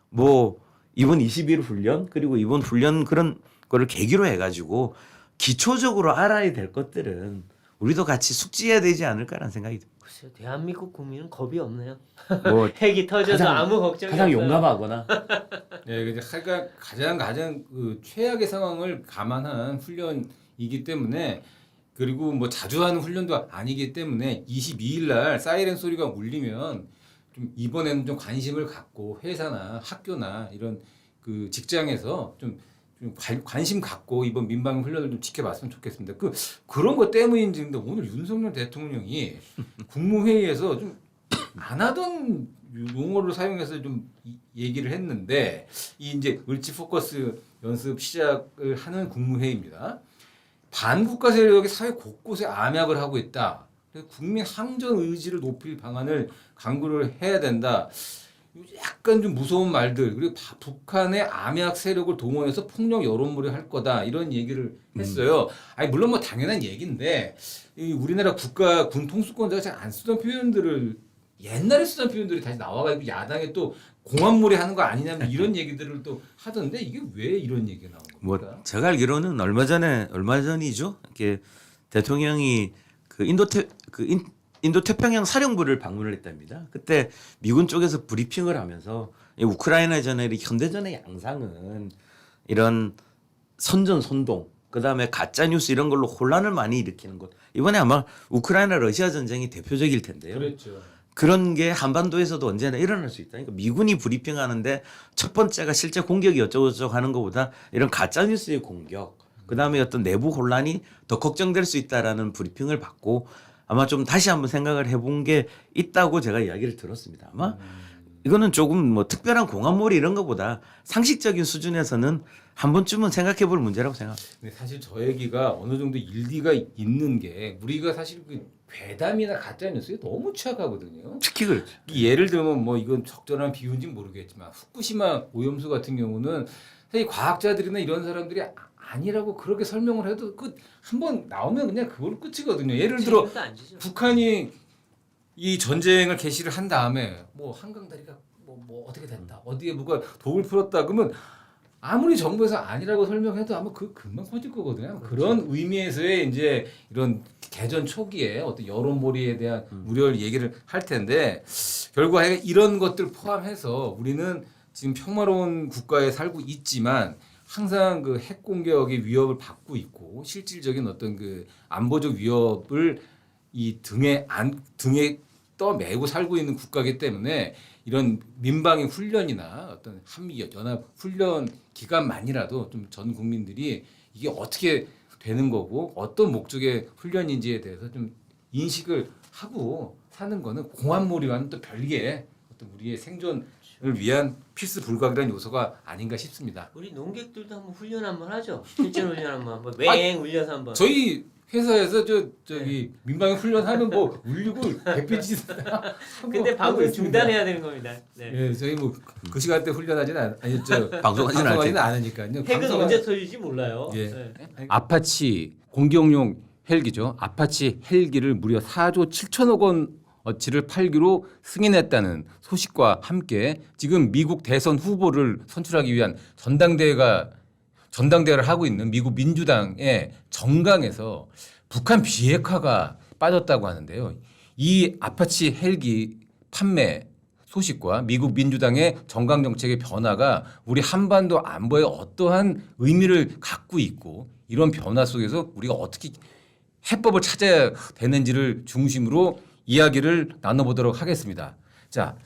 뭐 이번 21 훈련 그리고 이번 훈련 그런 거를 계기로 해가지고 기초적으로 알아야 될 것들은 우리도 같이 숙지해야 되지 않을까라는 생각이 듭니다. 글쎄요, 대한민국 국민은 겁이 없네요. 뭐 핵이 터져서 아무 걱정이 가장 없어요. 용감하거나 예, 근데 가장 그 최악의 상황을 감안한 훈련이기 때문에 그리고 뭐 자주 하는 훈련도 아니기 때문에 22일 날 사이렌 소리가 울리면 좀 이번에는 좀 관심을 갖고 회사나 학교나 이런 그 직장에서 좀 관심 갖고 이번 민방 훈련을 좀 지켜봤으면 좋겠습니다. 그런 것 때문인지 근데 오늘 윤석열 대통령이 국무회의에서 좀 안 하던 용어를 사용해서 좀 얘기를 했는데 이 이제 을지 포커스 연습 시작을 하는 국무회의입니다. 반국가 세력이 사회 곳곳에 암약을 하고 있다. 그래서 국민 항전 의지를 높일 방안을 강구를 해야 된다. 약간 좀 무서운 말들 그리고 북한의 암약 세력을 동원해서 폭력 여론몰이 할 거다 이런 얘기를 했어요. 아니 물론 뭐 당연한 얘기인데 이 우리나라 국가 군 통수권자가 잘 안 쓰던 표현들을 옛날에 쓰던 표현들이 다시 나와가지고 야당에 또 공안몰이 하는 거 아니냐 이런 얘기들을 또 하던데 이게 왜 이런 얘기가 나온 겁니까? 뭐 제가 알기로는 얼마 전이죠. 이렇게 대통령이 그 인도 태평양 사령부를 방문을 했답니다. 그때 미군 쪽에서 브리핑을 하면서 이 우크라이나전의 현대전의 양상은 이런 선동 그다음에 가짜 뉴스 이런 걸로 혼란을 많이 일으키는 것. 이번에 아마 우크라이나 러시아 전쟁이 대표적일 텐데요. 그렇죠. 그런 게 한반도에서도 언제나 일어날 수 있다. 그러니까 미군이 브리핑하는데 첫 번째가 실제 공격이 어쩌고저쩌고 하는 것보다 이런 가짜 뉴스의 공격, 그다음에 어떤 내부 혼란이 더 걱정될 수 있다라는 브리핑을 받고 아마 좀 다시 한번 생각을 해본 게 있다고 제가 이야기를 들었습니다. 아마 이거는 조금 뭐 특별한 공안몰이 이런 것보다 상식적인 수준에서는 한 번쯤은 생각해 볼 문제라고 생각합니다. 근데 사실 저 얘기가 어느 정도 일리가 있는 게 우리가 사실 그 괴담이나 가짜 뉴스에 너무 취약하거든요. 특히 그렇죠. 예를 들면 뭐 이건 적절한 비유인지 모르겠지만 후쿠시마 오염수 같은 경우는 사실 과학자들이나 이런 사람들이 아니라고 그렇게 설명을 해도 그 한번 나오면 그냥 그걸 끝이거든요. 예를 들어 책임도 안 지죠. 북한이 이 전쟁을 개시를 한 다음에 뭐 한강 다리가 뭐 어떻게 됐다, 어디에 누가 독을 풀었다 그러면 아무리 정부에서 아니라고 설명해도 아마 그 금방 퍼질 거거든요. 그런 의미에서의 이제 이런 개전 초기에 어떤 여론몰이에 대한 우려를 얘기를 할 텐데 결국 이런 것들 포함해서 우리는 지금 평화로운 국가에 살고 있지만 항상 그 핵 공격의 위협을 받고 있고 실질적인 어떤 그 안보적 위협을 이 등에 떠매고 살고 있는 국가이기 때문에 이런 민방위 훈련이나 어떤 한미 연합 훈련 기간만이라도 좀 전 국민들이 이게 어떻게 되는 거고 어떤 목적의 훈련인지에 대해서 좀 인식을 하고 사는 거는 공안몰이와는 또 별개의 어떤 우리의 생존을 위한 필수 불가결한 요소가 아닌가 싶습니다. 우리 농객들도 한번 훈련 한번 하죠. 실전 훈련 한번 웽 울려서 한번. 저희 회사에서 저기 민방위 훈련하면 뭐 울리고 백배지. 근데 방송 중단해야 되는 겁니다. 네. 예, 저희 뭐 그 시간대 훈련하지는 아니죠. 방송하지는 않으니까요. 핵은 언제 터질지 몰라요. 예. 네. 아파치 공격용 헬기죠. 아파치 헬기를 무려 4조 7천억 원어치를 팔기로 승인했다는 소식과 함께 지금 미국 대선 후보를 선출하기 위한 전당대회를 하고 있는 미국 민주당의 정강에서 북한 비핵화가 빠졌다고 하는데요. 이 아파치 헬기 판매 소식과 미국 민주당의 정강 정책의 변화가 우리 한반도 안보에 어떠한 의미를 갖고 있고 이런 변화 속에서 우리가 어떻게 해법을 찾아야 되는지를 중심으로 이야기를 나눠보도록 하겠습니다. 자,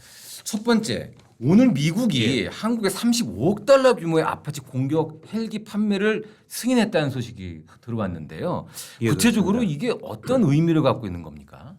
첫 번째. 오늘 미국이 한국에 35억 달러 규모의 아파치 공격 헬기 판매를 승인했다는 소식이 들어왔는데요. 예, 구체적으로 그렇습니다. 이게 어떤 의미를 갖고 있는 겁니까?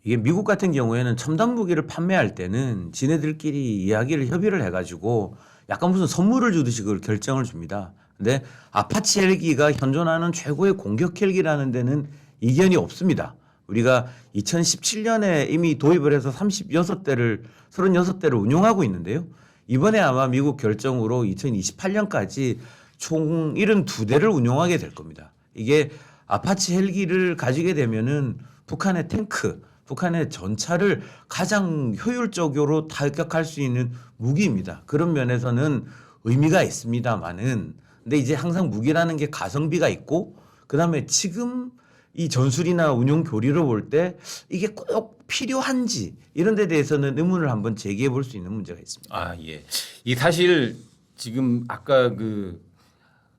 이게 미국 같은 경우에는 첨단 무기를 판매할 때는 지네들끼리 이야기를 협의를 해가지고 약간 무슨 선물을 주듯이 그걸 결정을 줍니다. 근데 아파치 헬기가 현존하는 최고의 공격 헬기라는 데는 이견이 없습니다. 우리가 2017년에 이미 도입을 해서 36대를 운용하고 있는데요. 이번에 아마 미국 결정으로 2028년까지 총 72대를 운용하게 될 겁니다. 이게 아파치 헬기를 가지게 되면은 북한의 탱크, 북한의 전차를 가장 효율적으로 타격할 수 있는 무기입니다. 그런 면에서는 의미가 있습니다만은 근데 이제 항상 무기라는 게 가성비가 있고 그다음에 지금 이 전술이나 운용 교리를 볼 때 이게 꼭 필요한지 이런 데 대해서는 의문을 한번 제기해 볼 수 있는 문제가 있습니다. 아, 예. 이 사실 지금 아까 그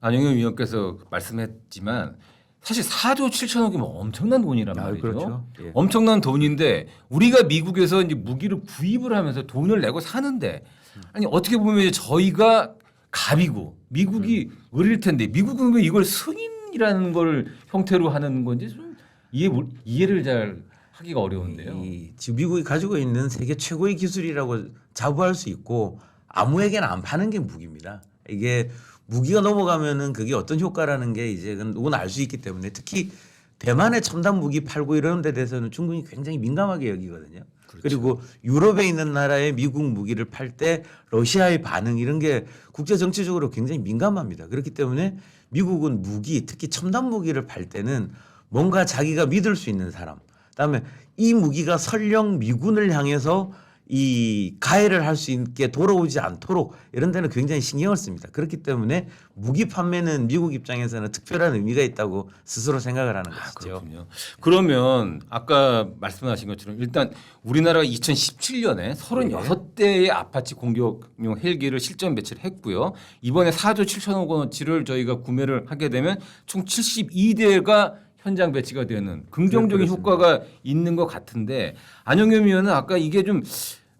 안영현 위원께서 말씀했지만 사실 4조 7천억이면 엄청난 돈이란 말이죠. 그렇죠. 예. 엄청난 돈인데 우리가 미국에서 이제 무기를 구입을 하면서 돈을 내고 사는데 아니 어떻게 보면 이제 저희가 갑이고 미국이 을일 텐데 미국은 왜 이걸 승인이라는 걸 형태로 하는 건지 좀 이해를 잘 하기가 어려운데요. 지금 미국이 가지고 있는 세계 최고의 기술이라고 자부할 수 있고 아무에게나 안 파는 게 무기입니다. 이게 무기가 넘어가면은 그게 어떤 효과라는 게 이제 누구나 알 수 있기 때문에 특히 대만의 첨단 무기 팔고 이런 데 대해서는 중국이 굉장히 민감하게 여기거든요. 그렇죠. 그리고 유럽에 있는 나라에 미국 무기를 팔 때 러시아의 반응 이런 게 국제 정치적으로 굉장히 민감합니다. 그렇기 때문에 미국은 무기, 특히 첨단 무기를 팔 때는 뭔가 자기가 믿을 수 있는 사람, 그다음에 이 무기가 설령 미군을 향해서 이 가해를 할 수 있게 돌아오지 않도록 이런 데는 굉장히 신경을 씁니다. 그렇기 때문에 무기 판매는 미국 입장에서는 특별한 의미가 있다고 스스로 생각을 하는 것이죠. 그렇군요. 그러면 아까 말씀하신 것처럼 일단 우리나라가 2017년에 36대의 아파치 공격용 헬기를 실전 배치를 했고요. 이번에 4조 7천억 원어치를 저희가 구매를 하게 되면 총 72대가 현장 배치가 되는 긍정적인 그렇습니다. 효과가 있는 것 같은데 안영겸 의원은 아까 이게 좀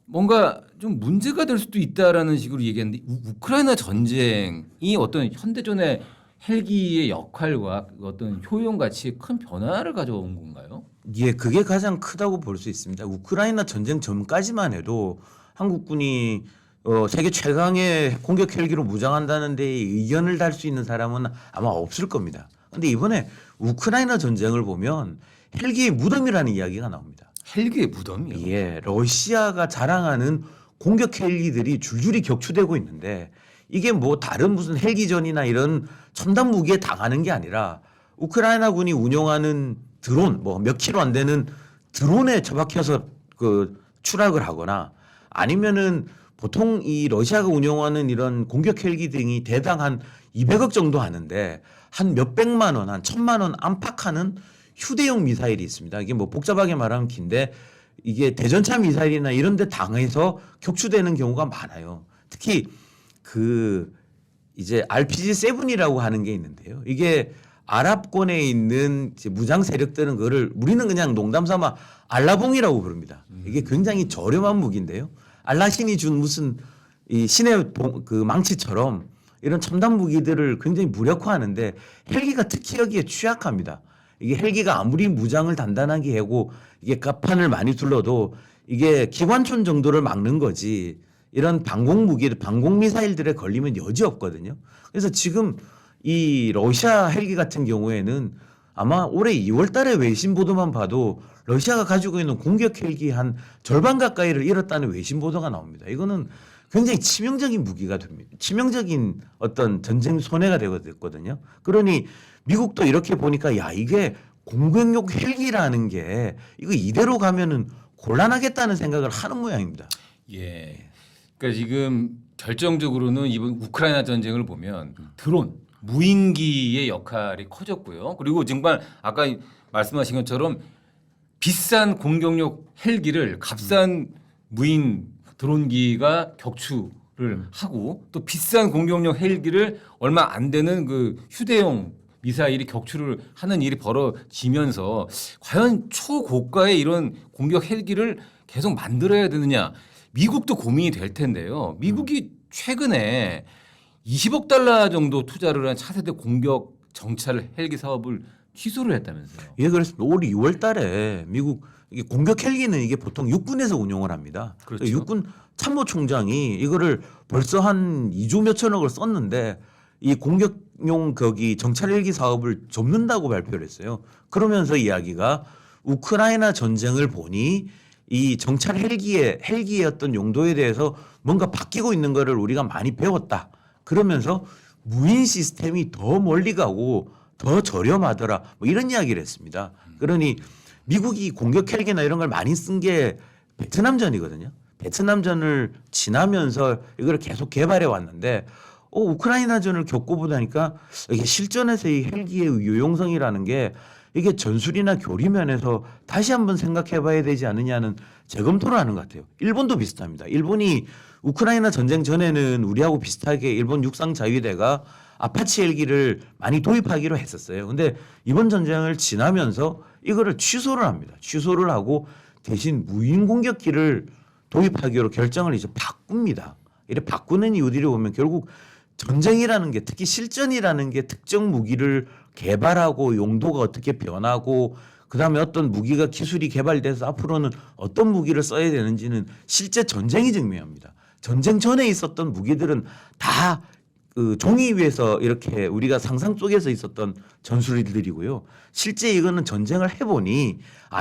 뭔가 좀 문제가 될 수도 있다라는 식으로 얘기했는데 우크라이나 전쟁이 어떤 현대전의 헬기의 역할과 어떤 효용 가치에 큰 변화를 가져온 건가요? 예, 그게 가장 크다고 볼 수 있습니다. 우크라이나 전쟁 전까지만 해도 한국군이 세계 최강의 공격 헬기로 무장한다는 데 의견을 달 수 있는 사람은 아마 없을 겁니다. 그런데 이번에 우크라이나 전쟁을 보면 헬기의 무덤이라는 이야기가 나옵니다. 헬기의 무덤이요? 예, 러시아가 자랑하는 공격 헬기들이 줄줄이 격추되고 있는데 이게 뭐 다른 무슨 헬기전이나 이런 첨단 무기에 당하는 게 아니라 우크라이나군이 운용하는 드론 뭐 몇 킬로 안 되는 드론에 처박혀서 그 추락을 하거나 아니면은 보통 이 러시아가 운영하는 이런 공격 헬기 등이 대당 한 200억 정도 하는데 한 몇백만 원, 한 1,000만 원 안팎하는 휴대용 미사일이 있습니다. 이게 뭐 복잡하게 말하면 긴데 이게 대전차 미사일이나 이런 데 당해서 격추되는 경우가 많아요. 특히 그 이제 RPG-7이라고 하는 게 있는데요. 이게 아랍권에 있는 이제 무장 세력들은 그거를 우리는 그냥 농담 삼아 알라봉이라고 부릅니다. 이게 굉장히 저렴한 무기인데요. 알라 신이 준 무슨 이 신의 그 망치처럼 이런 첨단 무기들을 굉장히 무력화하는데 헬기가 특히 여기에 취약합니다. 이게 헬기가 아무리 무장을 단단하게 하고 이게 갑판을 많이 둘러도 이게 기관총 정도를 막는 거지 이런 방공 무기, 방공 미사일들에 걸리면 여지 없거든요. 그래서 지금 이 러시아 헬기 같은 경우에는 아마 올해 2월 달에 외신 보도만 봐도 러시아가 가지고 있는 공격 헬기 한 절반 가까이를 잃었다는 외신 보도가 나옵니다. 이거는 굉장히 치명적인 무기가 됩니다. 치명적인 어떤 전쟁 손해가 되거든요. 그러니 미국도 이렇게 보니까 야 이게 공격용 헬기라는 게 이거 이대로 가면은 곤란하겠다는 생각을 하는 모양입니다. 예. 그러니까 지금 결정적으로는 이번 우크라이나 전쟁을 보면 드론, 무인기의 역할이 커졌고요. 그리고 정말 아까 말씀하신 것처럼 비싼 공격용 헬기를 값싼 무인 드론기가 격추를 하고 또 비싼 공격용 헬기를 얼마 안 되는 그 휴대용 미사일이 격추를 하는 일이 벌어지면서 과연 초고가의 이런 공격 헬기를 계속 만들어야 되느냐. 미국도 고민이 될 텐데요. 미국이 최근에 20억 달러 정도 투자를 한 차세대 공격 정찰 헬기 사업을 취소를 했다면서요. 예, 그래서 올 2월 달에 미국 이게 공격 헬기는 이게 보통 육군에서 운용을 합니다. 그렇죠. 육군 참모총장이 이거를 벌써 한 2조 몇천억을 썼는데 이 공격용 거기 정찰 헬기 사업을 접는다고 발표를 했어요. 그러면서 이야기가 우크라이나 전쟁을 보니 이 정찰 헬기의 어떤 용도에 대해서 뭔가 바뀌고 있는 거를 우리가 많이 배웠다. 그러면서 무인 시스템이 더 멀리 가고 더 저렴하더라. 뭐 이런 이야기를 했습니다. 그러니 미국이 공격 헬기나 이런 걸 많이 쓴 게 베트남전이거든요. 베트남전을 지나면서 이걸 계속 개발해 왔는데 우크라이나전을 겪고 보니까 이게 실전에서 이 헬기의 유용성이라는 게 이게 전술이나 교리면에서 다시 한번 생각해 봐야 되지 않느냐는 재검토를 하는 것 같아요. 일본도 비슷합니다. 일본이 우크라이나 전쟁 전에는 우리하고 비슷하게 일본 육상 자위대가 아파치 헬기를 많이 도입하기로 했었어요. 근데 이번 전쟁을 지나면서 이거를 취소를 합니다. 취소를 하고 대신 무인 공격기를 도입하기로 결정을 이제 바꿉니다. 이래 바꾸는 이유들이 보면 결국 전쟁이라는 게 특히 실전이라는 게 특정 무기를 개발하고 용도가 어떻게 변하고 그다음에 어떤 무기가 기술이 개발돼서 앞으로는 어떤 무기를 써야 되는지는 실제 전쟁이 증명합니다. 전쟁 전에 있었던 무기들은 다 그 종이 위에서 이렇게 우리가 상상 속에서 있었던 전술들이고요. 실제 이거는 전쟁을 해보니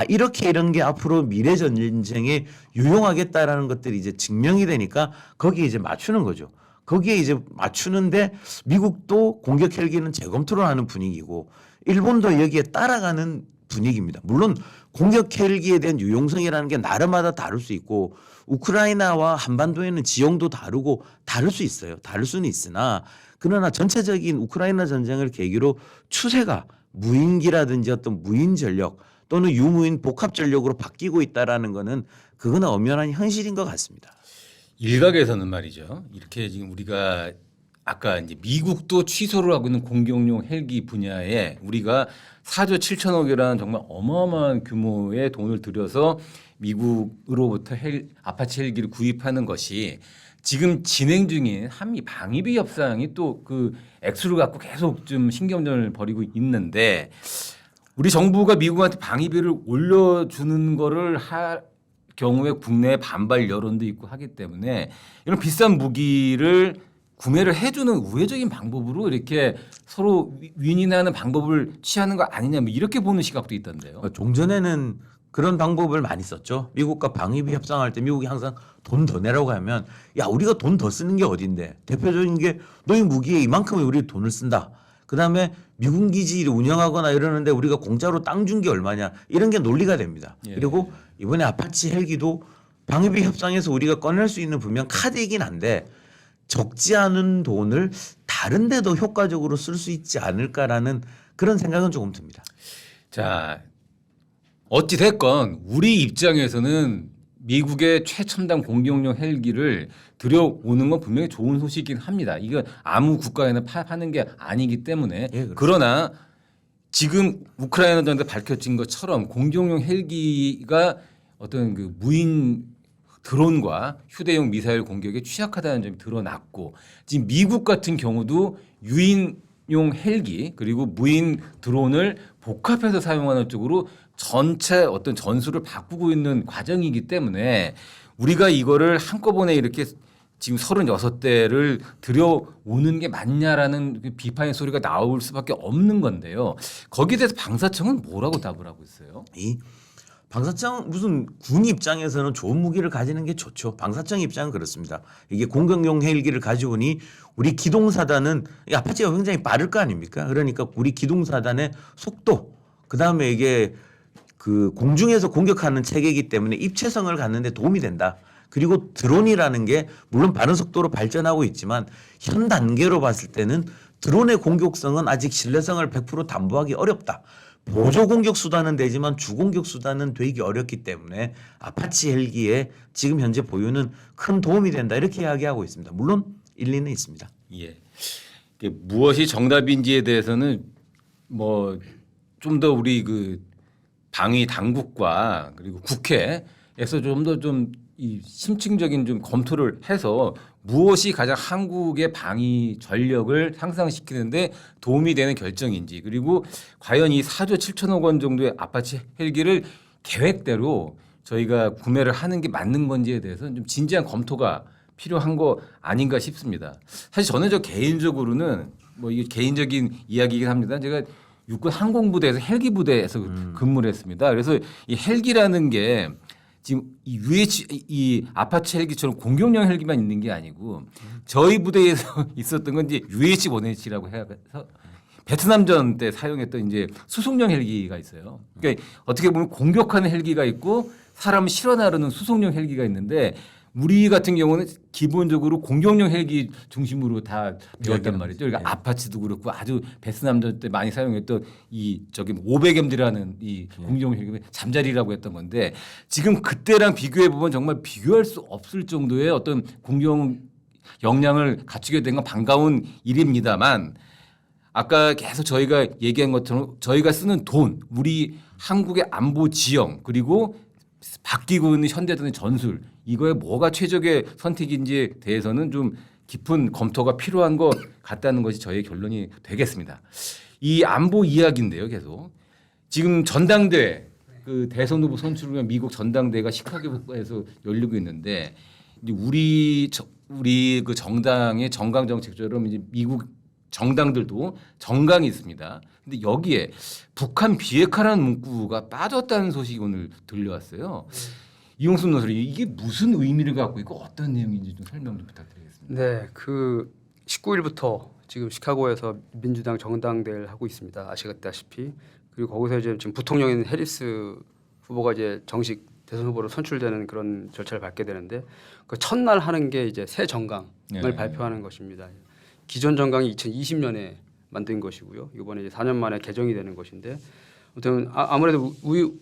이렇게 이런 게 앞으로 미래 전쟁에 유용하겠다라는 것들이 이제 증명이 되니까 거기에 이제 맞추는 거죠. 거기에 이제 맞추는데 미국도 공격 헬기는 재검토를 하는 분위기고 일본도 여기에 따라가는 분위기입니다. 물론 공격 헬기에 대한 유용성이라는 게 나라마다 다를 수 있고 우크라이나와 한반도에는 지형도 다르고 다를 수 있어요. 다를 수는 있으나 그러나 전체적인 우크라이나 전쟁을 계기로 추세가 무인기라든지 어떤 무인 전력 또는 유무인 복합 전력으로 바뀌고 있다라는 거는 그거는 엄연한 현실인 것 같습니다. 일각에서는 말이죠. 이렇게 지금 우리가 아까 이제 미국도 취소를 하고 있는 공격용 헬기 분야에 우리가 4조 7천억이라는 정말 어마어마한 규모의 돈을 들여서 미국으로부터 아파치 헬기를 구입하는 것이 지금 진행 중인 한미 방위비 협상이 또 그 액수를 갖고 계속 좀 신경전을 벌이고 있는데 우리 정부가 미국한테 방위비를 올려주는 거를 할 경우에 국내 반발 여론도 있고 하기 때문에 이런 비싼 무기를 구매를 해주는 우회적인 방법으로 이렇게 서로 윈윈하는 방법을 취하는 거 아니냐 뭐 이렇게 보는 시각도 있던데요. 종전에는 그런 방법을 많이 썼죠. 미국과 방위비 협상할 때 미국이 항상 돈 더 내라고 하면 야 우리가 돈 더 쓰는 게 어딘데 대표적인 게 너희 무기에 이만큼의 우리 돈을 쓴다. 그다음에 미군 기지를 운영하거나 이러는데 우리가 공짜로 땅 준 게 얼마냐 이런 게 논리가 됩니다. 예. 그리고 이번에 아파치 헬기도 방위비 협상에서 우리가 꺼낼 수 있는 분명 카드이긴 한데 적지 않은 돈을 다른 데도 효과적으로 쓸 수 있지 않을까라는 그런 생각은 조금 듭니다. 자, 어찌 됐건 우리 입장에서는 미국의 최첨단 공격용 헬기를 들여오는 건 분명히 좋은 소식이긴 합니다. 이거 아무 국가에는 파는 게 아니기 때문에. 예, 그렇습니다. 그러나 지금 우크라이나 전에 밝혀진 것처럼 공격용 헬기가 어떤 그 무인 드론과 휴대용 미사일 공격에 취약하다는 점이 드러났고 지금 미국 같은 경우도 유인용 헬기 그리고 무인 드론을 복합해서 사용하는 쪽으로 전체 어떤 전술을 바꾸고 있는 과정이기 때문에 우리가 이거를 한꺼번에 이렇게 지금 36대를 들여오는 게 맞냐라는 비판의 소리가 나올 수밖에 없는 건데요. 거기에 대해서 방사청은 뭐라고 답을 하고 있어요? 이 방사청 무슨 군 입장에서는 좋은 무기를 가지는 게 좋죠. 방사청 입장은 그렇습니다. 이게 공격용 헬기를 가져오니 우리 기동사단은 이 아파치가 굉장히 빠를 거 아닙니까? 그러니까 우리 기동사단의 속도 그다음에 이게 그 공중에서 공격하는 체계이기 때문에 입체성을 갖는 데 도움이 된다. 그리고 드론이라는 게 물론 빠른 속도로 발전하고 있지만 현 단계로 봤을 때는 드론의 공격성은 아직 신뢰성을 100% 담보하기 어렵다. 보조 공격 수단은 되지만 주 공격 수단은 되기 어렵기 때문에 아파치 헬기의 지금 현재 보유는 큰 도움이 된다. 이렇게 이야기하고 있습니다. 물론 일리는 있습니다. 예. 이게 무엇이 정답인지에 대해서는 뭐 좀 더 우리 그 방위 당국과 그리고 국회에서 좀 더 좀 이 심층적인 좀 검토를 해서 무엇이 가장 한국의 방위 전력을 향상시키는데 도움이 되는 결정인지 그리고 과연 이 4조 7천억 원 정도의 아파치 헬기를 계획대로 저희가 구매를 하는 게 맞는 건지에 대해서는 좀 진지한 검토가 필요한 거 아닌가 싶습니다. 사실 저는 저 개인적으로는 뭐 이게 개인적인 이야기이긴 합니다. 제가 육군 항공부대에서 헬기 부대에서 근무를 했습니다. 그래서 이 헬기라는 게 지금 이 이 아파치 헬기처럼 공격용 헬기만 있는 게 아니고 저희 부대에서 있었던 건 이제 UH-1H라고 해서 베트남전 때 사용했던 이제 수송용 헬기가 있어요. 그러니까 어떻게 보면 공격하는 헬기가 있고 사람을 실어 나르는 수송용 헬기가 있는데 우리 같은 경우는 기본적으로 공격용 헬기 중심으로 다 되었단 말이죠. 그러니까 아파치도 그렇고 아주 베트남전 때 많이 사용했던 이 저기 500M이라는 이 공격용 헬기 잠자리라고 했던 건데 지금 그때랑 비교해 보면 정말 비교할 수 없을 정도의 어떤 공격 역량을 갖추게 된 건 반가운 일입니다만 아까 계속 저희가 얘기한 것처럼 저희가 쓰는 돈, 우리 한국의 안보 지형 그리고 바뀌고 있는 현대전의 전술 이거에 뭐가 최적의 선택인지에 대해서는 좀 깊은 검토가 필요한 것 같다는 것이 저희의 결론이 되겠습니다. 이 안보 이야기인데요, 계속 지금 전당대회 그 대선 후보 선출을 위한 미국 전당대회가 시카고에서 열리고 있는데 이제 우리 그 정당의 정강 정책처럼 이제 미국 정당들도 정강이 있습니다. 근데 여기에 북한 비핵화라는 문구가 빠졌다는 소식이 오늘 들려왔어요. 이용순 논설위 이게 무슨 의미를 갖고 있고 어떤 내용인지 좀 설명 좀 부탁드리겠습니다. 네, 그 19일부터 지금 시카고에서 민주당 정당대회를 하고 있습니다. 아시다시피 그리고 거기서 이제 지금 부통령인 해리스 후보가 이제 정식 대선 후보로 선출되는 그런 절차를 밟게 되는데 그 첫날 하는 게 이제 새 정강을 네. 발표하는 것입니다. 기존 정강이 2020년에 만든 것이고요. 이번에 이제 4년 만에 개정이 되는 것인데 아무튼 아무래도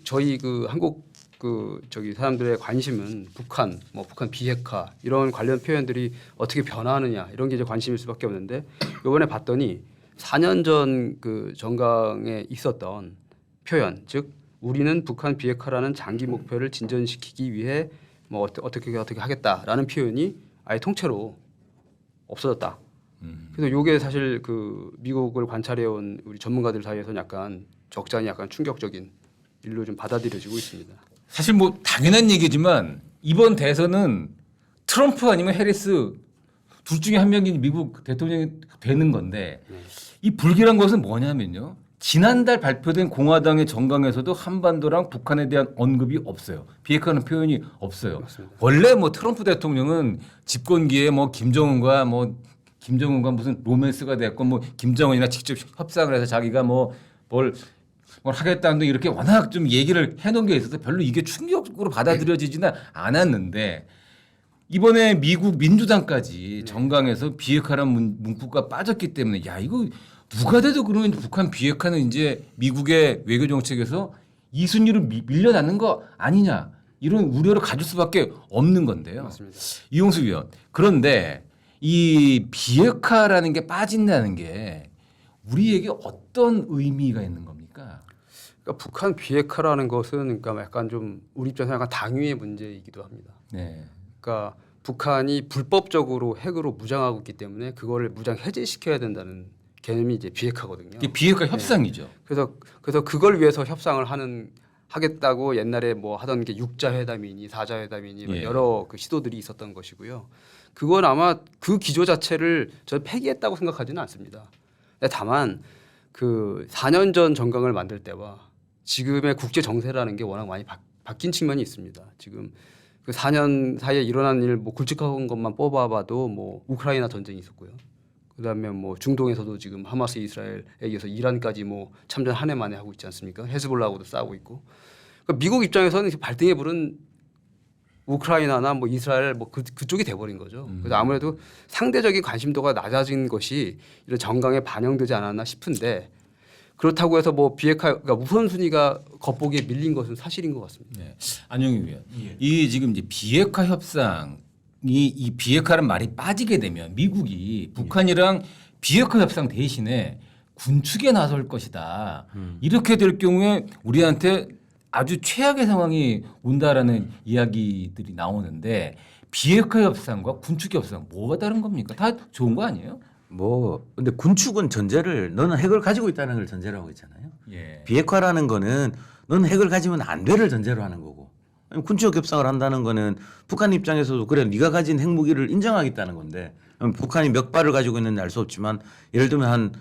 저희 그 한국 그 저기 사람들의 관심은 북한, 뭐 북한 비핵화 이런 관련 표현들이 어떻게 변화하느냐 이런 게 이제 관심일 수밖에 없는데 이번에 봤더니 4년 전 그 정강에 있었던 표현, 즉 우리는 북한 비핵화라는 장기 목표를 진전시키기 위해 뭐 어떻게 하겠다라는 표현이 아예 통째로 없어졌다. 그래서 이게 사실 그 미국을 관찰해온 우리 전문가들 사이에서는 약간 적잖이 약간 충격적인 일로 좀 받아들여지고 있습니다. 사실 뭐 당연한 얘기지만 이번 대선은 트럼프 아니면 해리스 둘 중에 한 명이 미국 대통령이 되는 건데 이 불길한 것은 뭐냐면요. 지난달 발표된 공화당의 정강에서도 한반도랑 북한에 대한 언급이 없어요. 비핵화는 표현이 없어요. 맞습니다. 원래 뭐 트럼프 대통령은 집권기에 뭐 김정은과 무슨 로맨스가 됐고 뭐 김정은이나 직접 협상을 해서 자기가 뭘 하겠다는 등 이렇게 워낙 좀 얘기를 해놓은 게 있어서 별로 이게 충격으로 받아들여지지는 않았는데 이번에 미국 민주당까지 정강에서 비핵화라는 문구가 빠졌기 때문에 야 이거 누가 돼도 그러면 북한 비핵화는 이제 미국의 외교 정책에서 이 순위로 밀려나는 거 아니냐 이런 우려를 가질 수밖에 없는 건데요. 맞습니다. 이용수 위원. 그런데 이 비핵화라는 게 빠진다는 게 우리에게 어떤 의미가 있는 겁니까? 그러니까 북한 비핵화라는 것은 그러니까 약간 좀 우리 입장에서 약간 당위의 문제이기도 합니다. 네. 그러니까 북한이 불법적으로 핵으로 무장하고 있기 때문에 그거를 무장 해제시켜야 된다는 개념이 이제 비핵화거든요. 이게 비핵화 협상이죠. 그래서 그걸 위해서 협상을 하겠다고 옛날에 뭐 하던 게 6자 회담이니 4자 회담이니 예. 여러 그 시도들이 있었던 것이고요. 그건 아마 그 기조 자체를 저는 폐기했다고 생각하지는 않습니다. 다만 그 4년 전 정강을 만들 때와 지금의 국제 정세라는 게 워낙 많이 바뀐 측면이 있습니다. 지금 그 4년 사이에 일어난 일 뭐 굵직한 것만 뽑아봐도 뭐 우크라이나 전쟁이 있었고요. 그다음에 뭐 중동에서도 지금 하마스 이스라엘에 의해서 이란까지 뭐 참전 한 해 만에 하고 있지 않습니까? 헤즈볼라하고도 싸우고 있고. 그러니까 미국 입장에서는 발등에 부른 우크라이나나 뭐 이스라엘 뭐 그쪽이 돼버린 거죠. 그래서 아무래도 상대적인 관심도가 낮아진 것이 이런 정강에 반영되지 않았나 싶은데 그렇다고 해서 뭐 비핵화 그러니까 우선순위가 겉보기에 밀린 것은 사실인 것 같습니다. 네. 안영희 위원. 이 지금 이제 비핵화 협상이 이 비핵화라는 말이 빠지게 되면 미국이 북한이랑 비핵화 협상 대신에 군축에 나설 것이다. 이렇게 될 경우에 우리한테 아주 최악의 상황이 온다라는 이야기들이 나오는데 비핵화 협상과 군축 협상 뭐가 다른 겁니까? 다 좋은 거 아니에요? 뭐 근데 군축은 전제를 너는 핵을 가지고 있다는 걸 전제로 하고 있잖아요. 예. 비핵화라는 거는 너는 핵을 가지면 안 돼를 전제로 하는 거고 군축 협상을 한다는 거는 북한 입장에서도 그래 네가 가진 핵무기를 인정하겠다는 건데 북한이 몇 발을 가지고 있는지 알 수 없지만 예를 들면 한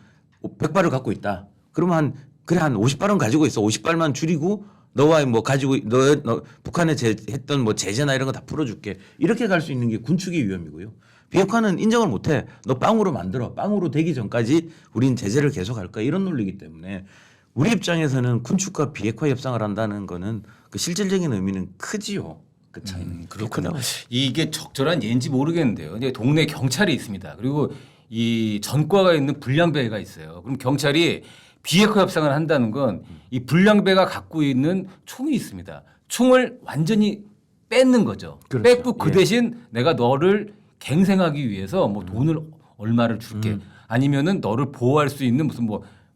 100발을 갖고 있다. 그러면 한 50발은 가지고 있어. 50발만 줄이고 너와 뭐 가지고 너 북한에 했던 뭐 제재나 이런 거 다 풀어줄게. 이렇게 갈 수 있는 게 군축의 위험이고요. 비핵화는 인정을 못해. 너 빵으로 만들어. 빵으로 되기 전까지 우린 제재를 계속할 거야. 이런 논리이기 때문에 우리 입장에서는 군축과 비핵화 협상을 한다는 거는 그 실질적인 의미는 크지요. 그 차이는 그렇군요. 이게 적절한 예인지 모르겠는데요. 근데 동네 경찰이 있습니다. 그리고 이 전과가 있는 불량배가 있어요. 그럼 경찰이 비핵화 협상을 한다는 건 이 불량배가 갖고 있는 총이 있습니다. 총을 완전히 뺏는 거죠. 그렇죠. 뺏고 그 예. 대신 내가 너를 갱생하기 위해서 뭐 돈을 얼마를 줄게. 아니면은 너를 보호할 수 있는 무슨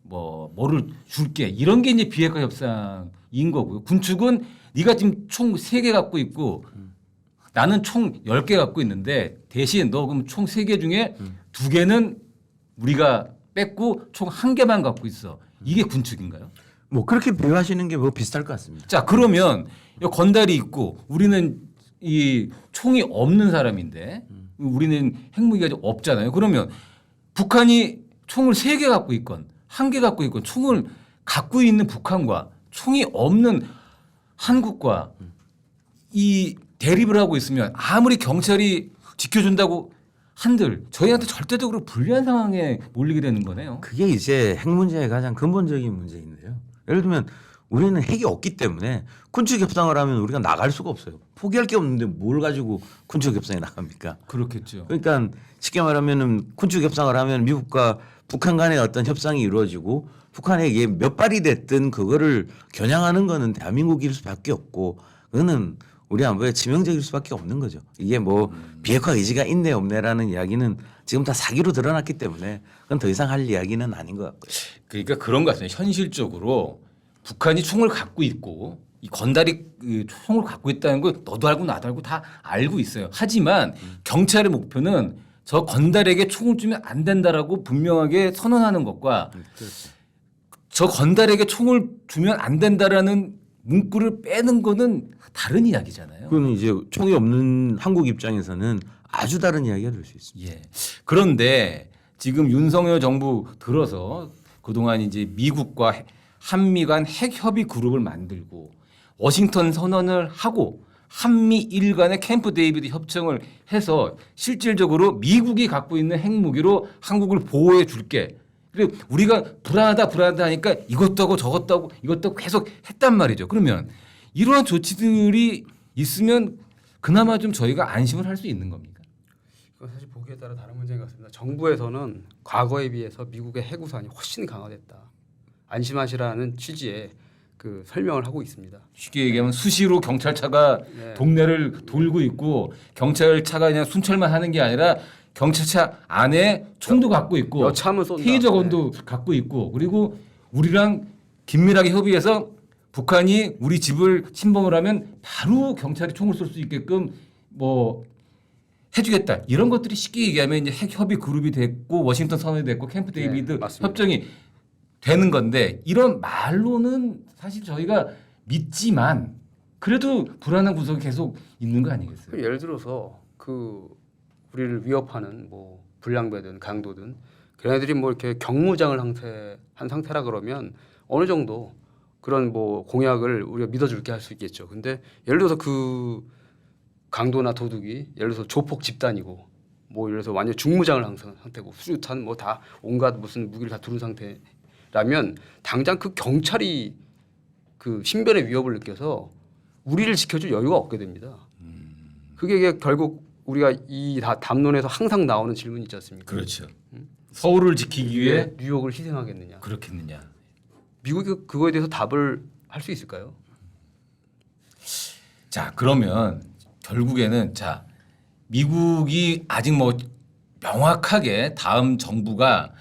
뭐를 줄게. 이런 게 이제 비핵화 협상인 거고요. 군축은 네가 지금 총 3개 갖고 있고 나는 총 10개 갖고 있는데 대신 너 그럼 총 3개 중에 2개는 우리가 뺏고 총 1개만 갖고 있어. 이게 군축인가요? 뭐 그렇게 비유하시는 게 뭐 비슷할 것 같습니다. 자, 그러면 이 건달이 있고 우리는 이 총이 없는 사람인데 우리는 핵무기가 없잖아요. 그러면 북한이 총을 3개 갖고 있건 1개 갖고 있건 총을 갖고 있는 북한과 총이 없는 한국과 이 대립을 하고 있으면 아무리 경찰이 지켜준다고 한들 저희한테 절대적으로 불리한 상황에 몰리게 되는 거네요. 그게 이제 핵 문제의 가장 근본적인 문제인데요. 예를 들면 우리는 핵이 없기 때문에 군축 협상을 하면 우리가 나갈 수가 없어요. 포기할 게 없는데 뭘 가지고 군축 협상에 나갑니까? 그렇겠죠. 그러니까 쉽게 말하면은 군축 협상을 하면 미국과 북한 간의 어떤 협상이 이루어지고 북한에게 몇 발이 됐든 그거를 겨냥하는 거는 대한민국일 수밖에 없고 그거는 우리 안보에 치명적일 수밖에 없는 거죠. 이게 뭐 비핵화 의지가 있네 없네라는 이야기는 지금 다 사기로 드러났기 때문에 그건 더 이상 할 이야기는 아닌 것 같고요. 그러니까 그런 것 같습니다. 현실적으로 북한이 총을 갖고 있고 이 건달이 그 총을 갖고 있다는 걸 너도 알고 나도 알고 다 알고 있어요. 하지만 경찰의 목표는 저 건달에게 총을 주면 안 된다라고 분명하게 선언하는 것과 저 건달에게 총을 주면 안 된다라는 문구를 빼는 거는 다른 이야기잖아요. 그건 이제 총이 없는 한국 입장에서는 아주 다른 이야기가 될 수 있습니다. 예. 그런데 지금 윤석열 정부 들어서 그동안 이제 미국과 한미 간 핵 협의 그룹을 만들고 워싱턴 선언을 하고 한미일 간의 캠프 데이비드 협정을 해서 실질적으로 미국이 갖고 있는 핵무기로 한국을 보호해 줄게. 그리고 우리가 불안하다 하니까 이것도 하고 저것도 하고 이것도 하고 계속 했단 말이죠. 그러면 이러한 조치들이 있으면 그나마 좀 저희가 안심을 할 수 있는 겁니까? 그건 사실 보기에 따라 다른 문제인 것 같습니다. 정부에서는 과거에 비해서 미국의 해구산이 훨씬 강화됐다. 안심하시라는 취지의 그 설명을 하고 있습니다. 쉽게 얘기하면 수시로 경찰차가 네. 동네를 돌고 있고 경찰차가 그냥 순찰만 하는 게 아니라 경찰차 안에 총도 갖고 있고 여차하면 쏜다. 테이저건도 갖고 있고 그리고 우리랑 긴밀하게 협의해서 북한이 우리 집을 침범을 하면 바로 경찰이 총을 쏠 수 있게끔 뭐 해주겠다 이런 것들이 쉽게 얘기하면 이제 핵 협의 그룹이 됐고 워싱턴 선언이 됐고 캠프 데이비드 네, 맞습니다. 협정이 되는 건데 이런 말로는 사실 저희가 믿지만 그래도 불안한 구석이 계속 있는 거 아니겠어요? 예를 들어서 그 우리를 위협하는 뭐 불량배든 강도든 걔네들이 뭐 이렇게 경무장을 한 상태라 그러면 어느 정도 그런 뭐 공약을 우리가 믿어줄게 할 수 있겠죠. 근데 예를 들어서 그 강도나 도둑이 예를 들어서 조폭 집단이고 뭐 예를 들어서 완전 중무장을 한 상태고 수류탄 뭐 다 온갖 무슨 무기를 다 두른 상태라면 당장 그 경찰이 그 신변의 위협을 느껴서 우리를 지켜줄 여유가 없게 됩니다. 그게 결국 우리가 이 담론에서 항상 나오는 질문이 있지 않습니까? 그렇죠. 서울을 지키기 위해 왜 뉴욕을 희생하겠느냐? 그렇겠느냐? 미국이 그거에 대해서 답을 할 수 있을까요? 자 그러면 결국에는 자 미국이 아직 뭐 명확하게 다음 정부가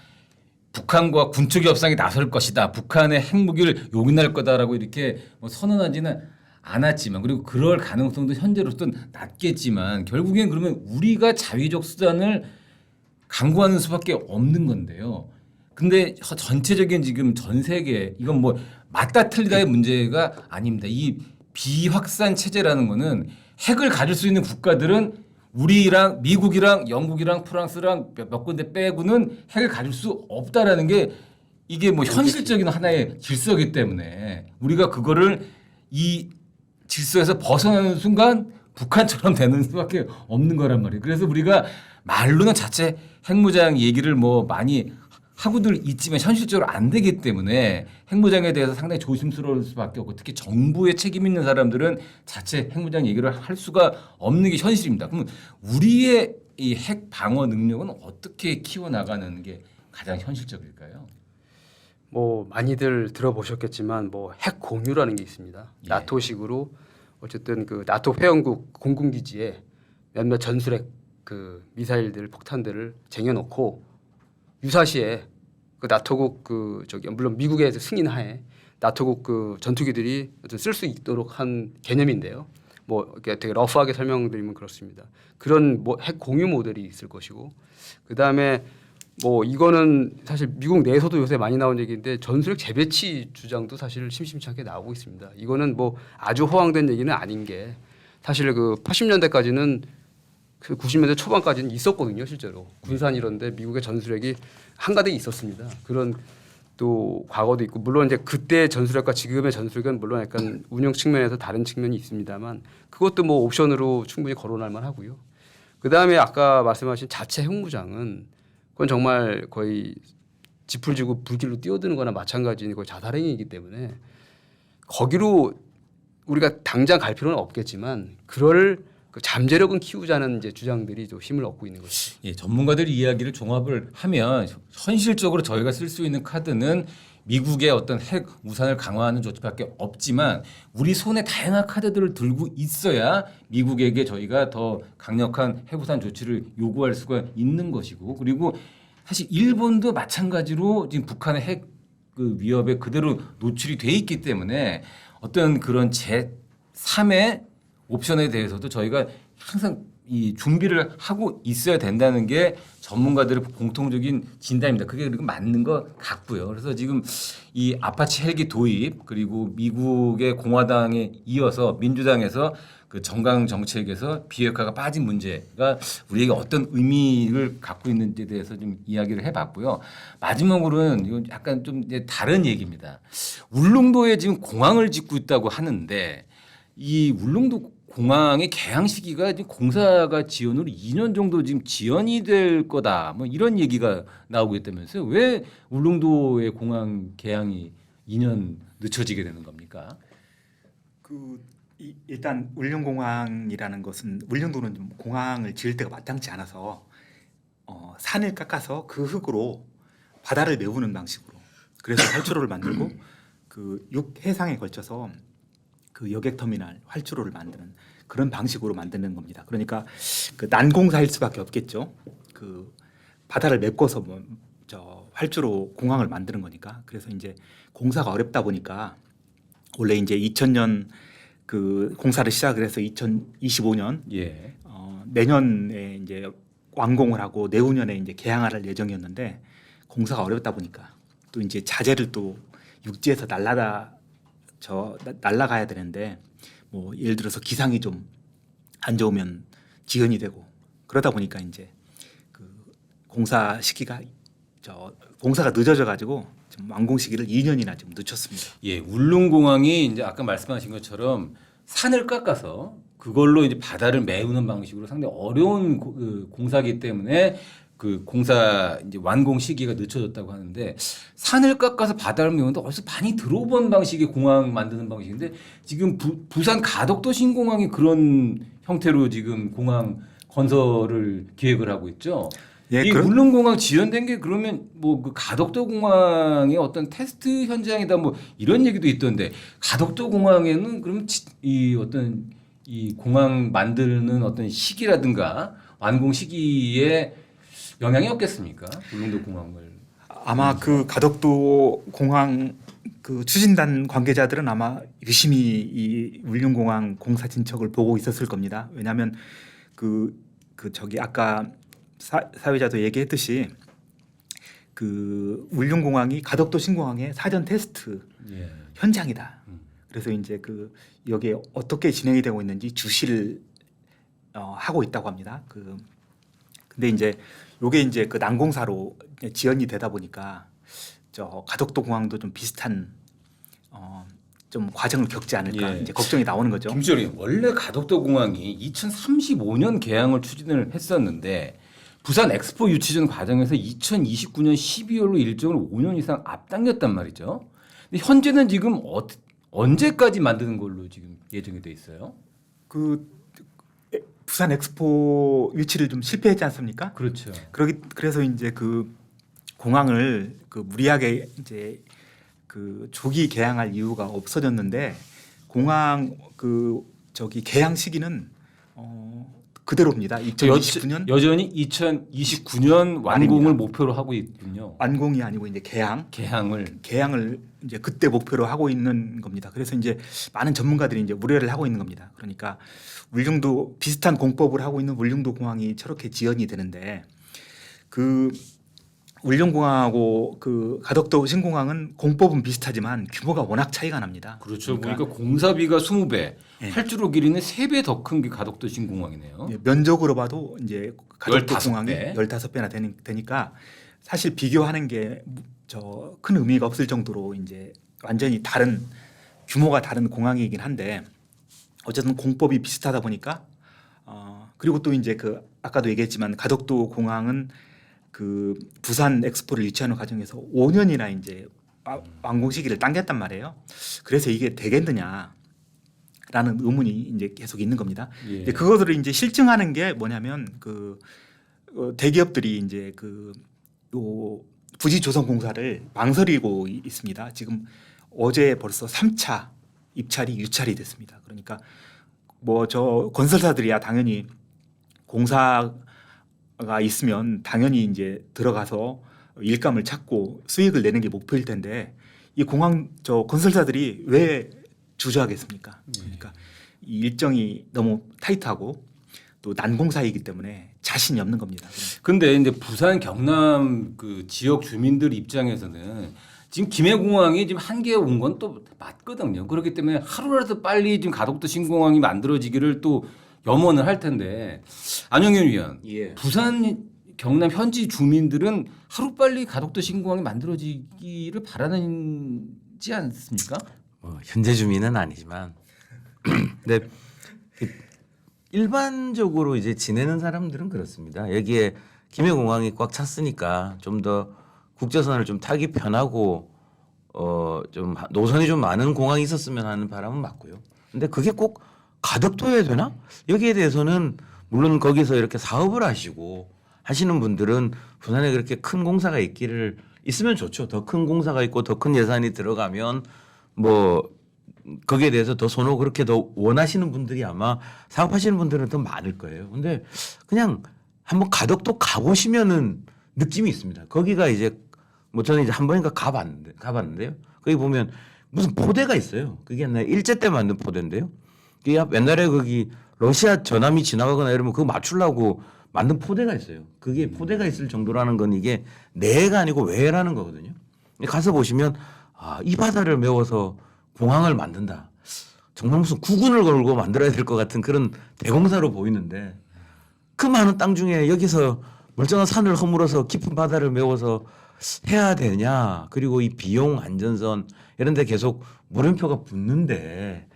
북한과 군축 협상에 나설 것이다. 북한의 핵무기를 용인할 거다라고 이렇게 뭐 선언하지는 않았지만 그리고 그럴 가능성도 현재로서는 낮겠지만 결국엔 그러면 우리가 자위적 수단을 강구하는 수밖에 없는 건데요. 근데 전체적인 지금 전 세계 이건 뭐 맞다 틀리다의 문제가 아닙니다. 이 비확산 체제라는 거는 핵을 가질 수 있는 국가들은 우리랑 미국이랑 영국이랑 프랑스랑 몇 군데 빼고는 핵을 가질 수 없다라는 게 이게 뭐 현실적인 하나의 질서이기 때문에 우리가 그거를 이 질서에서 벗어나는 순간 북한처럼 되는 수밖에 없는 거란 말이에요. 그래서 우리가 말로는 자체 핵무장 얘기를 뭐 많이 하고들 있지만 현실적으로 안 되기 때문에 핵무장에 대해서 상당히 조심스러울 수밖에 없고 특히 정부에 책임 있는 사람들은 자체 핵무장 얘기를 할 수가 없는 게 현실입니다. 그러면 우리의 이 핵 방어 능력은 어떻게 키워나가는 게 가장 현실적일까요? 뭐 많이들 들어보셨겠지만 뭐 핵 공유라는 게 있습니다. 예. 나토식으로 어쨌든 그 나토 회원국 공군기지에 몇몇 전술핵 그 미사일들 폭탄들을 쟁여놓고 유사시에 그 나토국 그 저기 물론 미국의 승인하에 나토국 그 전투기들이 쓸 수 있도록 한 개념인데요. 뭐 이렇게 되게 러프하게 설명드리면 그렇습니다. 그런 뭐 핵 공유 모델이 있을 것이고 그 다음에 뭐 이거는 사실 미국 내에서도 요새 많이 나온 얘기인데 전술핵 재배치 주장도 사실 심심치 않게 나오고 있습니다. 이거는 뭐 아주 허황된 얘기는 아닌 게 사실 그 80년대까지는 그 90년대 초반까지는 있었거든요, 실제로. 군산 이런데 미국의 전술핵이 한가득 있었습니다. 그런 또 과거도 있고 물론 이제 그때 전술핵과 지금의 전술핵은 물론 약간 운영 측면에서 다른 측면이 있습니다만 그것도 뭐 옵션으로 충분히 거론할 만하고요. 그다음에 아까 말씀하신 자체 핵무장은 그건 정말 거의 짚을 지고 불길로 뛰어드는 거나 마찬가지인 거의 자살행위이기 때문에 거기로 우리가 당장 갈 필요는 없겠지만 그럴 그 잠재력은 키우자는 이제 주장들이 좀 힘을 얻고 있는 거죠. 예, 전문가들 이야기를 종합을 하면 현실적으로 저희가 쓸 수 있는 카드는 미국의 어떤 핵 우산을 강화하는 조치밖에 없지만 우리 손에 다양한 카드들을 들고 있어야 미국에게 저희가 더 강력한 핵 우산 조치를 요구할 수가 있는 것이고 그리고 사실 일본도 마찬가지로 지금 북한의 핵 그 위협에 그대로 노출이 돼 있기 때문에 어떤 그런 제3의 옵션에 대해서도 저희가 항상 이 준비를 하고 있어야 된다는 게 전문가들의 공통적인 진단입니다. 그게 그리고 맞는 것 같고요. 그래서 지금 이 아파치 헬기 도입 그리고 미국의 공화당에 이어서 민주당에서 그 정강 정책에서 비핵화가 빠진 문제가 우리에게 어떤 의미를 갖고 있는지에 대해서 좀 이야기를 해봤고요. 마지막으로는 이건 약간 좀 이제 다른 얘기입니다. 울릉도에 지금 공항을 짓고 있다고 하는데 이 울릉도 공항의 개항 시기가 지금 공사가 지연으로 2년 정도 지금 지연이 될 거다. 뭐 이런 얘기가 나오고 있다면서요. 왜 울릉도의 공항 개항이 2년 늦춰지게 되는 겁니까? 일단 울릉공항이라는 것은 울릉도는 좀 공항을 지을 때가 마땅치 않아서 산을 깎아서 그 흙으로 바다를 메우는 방식으로 그래서 활주로를 만들고 그 육해상에 걸쳐서 그 여객터미널 활주로를 만드는 그런 방식으로 만드는 겁니다. 그러니까 그 난공사일 수밖에 없겠죠. 그 바다를 메꿔서 저 활주로 공항을 만드는 거니까. 그래서 이제 공사가 어렵다 보니까 원래 이제 2000년 그 공사를 시작을 해서 2025년 예. 내년에 이제 완공을 하고 내후년에 이제 개항할 예정이었는데 공사가 어렵다 보니까 또 이제 자재를 또 육지에서 날라가야 되는데 뭐 예를 들어서 기상이 좀 안 좋으면 지연이 되고 그러다 보니까 이제 그 공사 시기가 공사가 늦어져 가지고 지금 완공 시기를 2년이나 지금 늦췄습니다. 예, 울릉공항이 이제 아까 말씀하신 것처럼 산을 깎아서 그걸로 이제 바다를 메우는 방식으로 상당히 어려운 공사기 때문에 그 공사 이제 완공 시기가 늦춰졌다고 하는데 산을 깎아서 바다를 메우는데 어디서 많이 들어본 방식의 공항 만드는 방식인데 지금 부산 가덕도 신공항이 그런 형태로 지금 공항 건설을 기획을 하고 있죠. 예, 이 울릉공항 지연된 게 그러면 뭐 그 가덕도 공항의 어떤 테스트 현장이다 뭐 이런 얘기도 있던데 가덕도 공항에는 그럼 이 어떤 이 공항 만드는 어떤 시기라든가 완공 시기에 영향이 없겠습니까? 울릉도 공항을 아마 그 가덕도 공항 그 추진단 관계자들은 아마 유심히 이 울릉공항 공사 진척을 보고 있었을 겁니다. 왜냐하면 저기 아까 사회자도 얘기했듯이 그 울릉공항이 가덕도 신공항의 사전 테스트 예. 현장이다. 그래서 이제 그 여기에 어떻게 진행이 되고 있는지 주시를 하고 있다고 합니다. 근데 이제 요게 이제 그 난공사로 지연이 되다 보니까 저 가덕도 공항도 좀 비슷한 좀 과정을 겪지 않을까 예. 이제 걱정이 나오는 거죠. 김시절이 원래 가덕도 공항이 2035년 개항을 추진을 했었는데 부산 엑스포 유치전 과정에서 2029년 12월로 일정을 5년 이상 앞당겼단 말이죠. 근데 현재는 지금 언제까지 만드는 걸로 지금 예정이 돼 있어요? 그 부산 엑스포 유치를 좀 실패했지 않습니까? 그렇죠. 그래서 이제 그 공항을 그 무리하게 이제 그 조기 개항할 이유가 없어졌는데 공항 저기 개항 시기는 그대로입니다. 2029년 여전히 2029년 완공을 아닙니다. 목표로 하고 있군요. 완공이 아니고 이제 개항을 이제 그때 목표로 하고 있는 겁니다. 그래서 이제 많은 전문가들이 이제 우려를 하고 있는 겁니다. 그러니까 울릉도 비슷한 공법을 하고 있는 울릉도 공항이 저렇게 지연이 되는데 그 울릉공항하고 그 가덕도 신공항은 공법은 비슷하지만 규모가 워낙 차이가 납니다. 그렇죠. 보니까 공사비가 20배, 예. 활주로 길이는 3배 더 큰 게 가덕도 신공항이네요. 예, 면적으로 봐도 이제 가덕도 15배. 공항이 15배나 되니까 사실 비교하는 게 큰 의미가 없을 정도로 이제 완전히 다른 규모가 다른 공항이긴 한데 어쨌든 공법이 비슷하다 보니까 그리고 또 이제 그 아까도 얘기했지만 가덕도 공항은 그 부산 엑스포를 유치하는 과정에서 5년이나 이제 완공 시기를 당겼단 말이에요. 그래서 이게 되겠느냐라는 의문이 이제 계속 있는 겁니다. 예. 이제 그것을 이제 실증하는 게 뭐냐면 대기업들이 이제 요 부지조성공사를 망설이고 있습니다. 지금 어제 벌써 3차 입찰이 유찰이 됐습니다. 그러니까 뭐 저 건설사들이야 당연히 공사가 있으면 당연히 이제 들어가서 일감을 찾고 수익을 내는 게 목표일 텐데 이 공항 건설사들이 왜 주저하겠습니까? 그러니까 이 일정이 너무 타이트하고 또 난공사이기 때문에 자신이 없는 겁니다. 근데 이제 부산 경남 그 지역 주민들 입장에서는 지금 김해공항이 지금 한계에 온 건 또 맞거든요. 그렇기 때문에 하루라도 빨리 지금 가덕도 신공항이 만들어지기를 또 염원을 할 텐데 안영현 위원, 예. 부산 경남 현지 주민들은 하루 빨리 가덕도 신공항이 만들어지기를 바라는지 않습니까? 현재 주민은 아니지만, 근데 일반적으로 이제 지내는 사람들은 그렇습니다. 여기에 김해공항이 꽉 찼으니까 좀 더 국제선을 좀 타기 편하고 좀 노선이 좀 많은 공항이 있었으면 하는 바람은 맞고요. 근데 그게 꼭 가덕도여야 되나? 여기에 대해서는 물론 거기서 이렇게 사업을 하시는 분들은 부산에 그렇게 큰 공사가 있으면 좋죠. 더 큰 공사가 있고 더 큰 예산이 들어가면 뭐 거기에 대해서 더 선호 그렇게 더 원하시는 분들이 아마 사업하시는 분들은 더 많을 거예요. 근데 그냥 한번 가덕도 가보시면은 느낌이 있습니다. 거기가 이제 뭐 저는 이제 한 번인가 가봤는데요. 거기 보면 무슨 포대가 있어요. 그게 옛날에 일제 때 만든 포대인데요. 그게 옛날에 거기 러시아 전함이 지나가거나 이러면 그거 맞추려고 만든 포대가 있어요. 그게 포대가 있을 정도라는 건 이게 내가 아니고 외라는 거거든요. 가서 보시면 이 바다를 메워서 공항을 만든다. 정말 무슨 국군을 걸고 만들어야 될 것 같은 그런 대공사로 보이는데 그 많은 땅 중에 여기서 멀쩡한 산을 허물어서 깊은 바다를 메워서 해야 되냐. 그리고 이 비용 안전선 이런 데 계속 물음표가 붙는데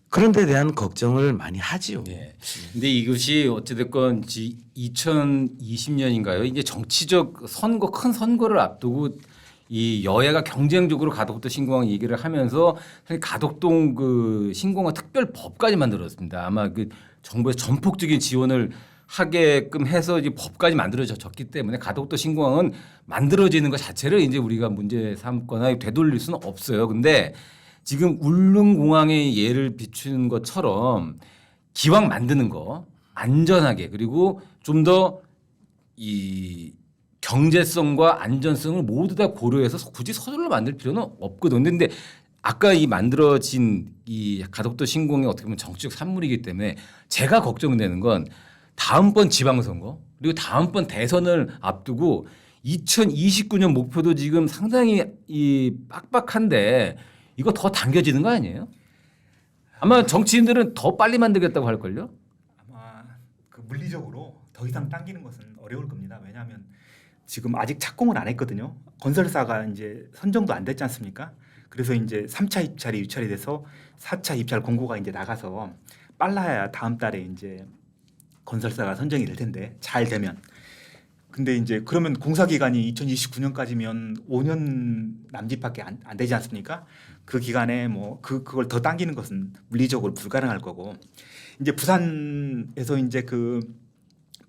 그런 데 대한 걱정을 많이 하지요. 네. 근데 이것이 어찌됐건 2020년인가요? 이제 정치적 선거, 큰 선거를 앞두고 이 여야가 경쟁적으로 가덕도 신공항 얘기를 하면서 사실 가덕동 그 신공항 특별법까지 만들었습니다. 아마 그 정부에서 전폭적인 지원을 하게끔 해서 이제 법까지 만들어졌기 때문에 가덕도 신공항은 만들어지는 것 자체를 이제 우리가 문제 삼거나 되돌릴 수는 없어요. 근데 지금 울릉공항의 예를 비추는 것처럼 기왕 만드는 거 안전하게 그리고 좀 더 이 경제성과 안전성을 모두 다 고려해서 굳이 서둘러 만들 필요는 없거든요. 근데 아까 이 만들어진 이 가덕도 신공이 어떻게 보면 정치적 산물이기 때문에 제가 걱정되는 건 다음번 지방선거 그리고 다음번 대선을 앞두고 2029년 목표도 지금 상당히 이 빡빡한데 이거 더 당겨지는 거 아니에요? 아마 정치인들은 더 빨리 만들겠다고 할걸요? 아마 그 물리적으로 더 이상 당기는 것은 어려울 겁니다. 왜냐하면 지금 아직 착공을 안 했거든요. 건설사가 이제 선정도 안 됐지 않습니까? 그래서 이제 3차 입찰이 유찰이 돼서 4차 입찰 공고가 이제 나가서 빨라야 다음 달에 이제 건설사가 선정이 될 텐데 잘 되면. 근데 이제 그러면 공사 기간이 2029년까지면 5년 남짓밖에 안 되지 않습니까? 그 기간에 뭐 그걸 더 당기는 것은 물리적으로 불가능할 거고. 이제 부산에서 이제 그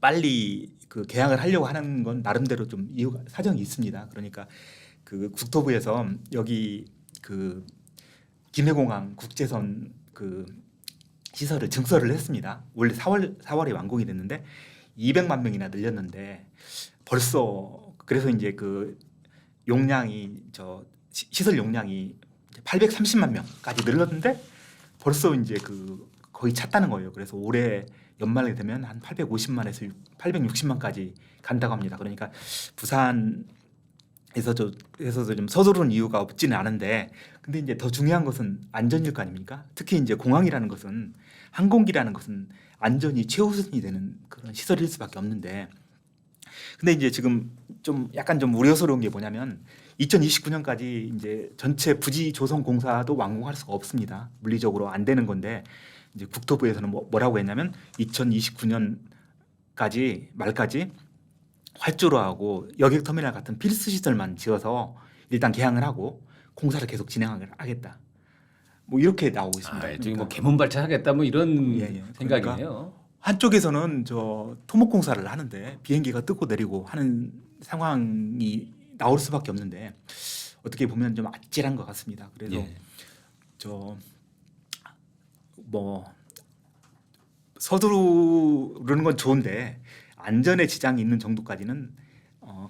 빨리 그 계약을 하려고 하는 건 나름대로 좀 이유가 사정이 있습니다. 그러니까 그 국토부에서 여기 그 김해공항 국제선 그 시설을 증설을 했습니다. 원래 4월에 완공이 됐는데 200만 명이나 늘렸는데 벌써 그래서 이제 그 용량이 시설 용량이 830만 명까지 늘렸는데 벌써 이제 그 거의 찼다는 거예요. 그래서 올해 연말에 되면 한 850만에서 860만까지 간다고 합니다. 그러니까 부산에서도 좀 서두르는 이유가 없지는 않은데 근데 이제 더 중요한 것은 안전일 거 아닙니까? 특히 이제 공항이라는 것은 항공기라는 것은 안전이 최우선이 되는 그런 시설일 수밖에 없는데 근데 이제 지금 좀 약간 좀 우려스러운 게 뭐냐면 2029년까지 이제 전체 부지 조성 공사도 완공할 수가 없습니다. 물리적으로 안 되는 건데 이제 국토부에서는 뭐라고 했냐면 2029년까지 말까지 활주로하고 여객터미널 같은 필수 시설만 지어서 일단 개항을 하고 공사를 계속 진행하겠다. 뭐 이렇게 나오고 있습니다. 지금 뭐 개문발차하겠다 뭐 이런 예. 생각이네요. 그러니까 한쪽에서는 토목 공사를 하는데 비행기가 뜨고 내리고 하는 상황이 나올 수밖에 없는데 어떻게 보면 좀 아찔한 것 같습니다. 그래서 예. 뭐 서두르는 건 좋은데 안전에 지장이 있는 정도까지는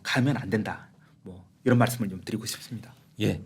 가면 안 된다. 뭐 이런 말씀을 좀 드리고 싶습니다. 예.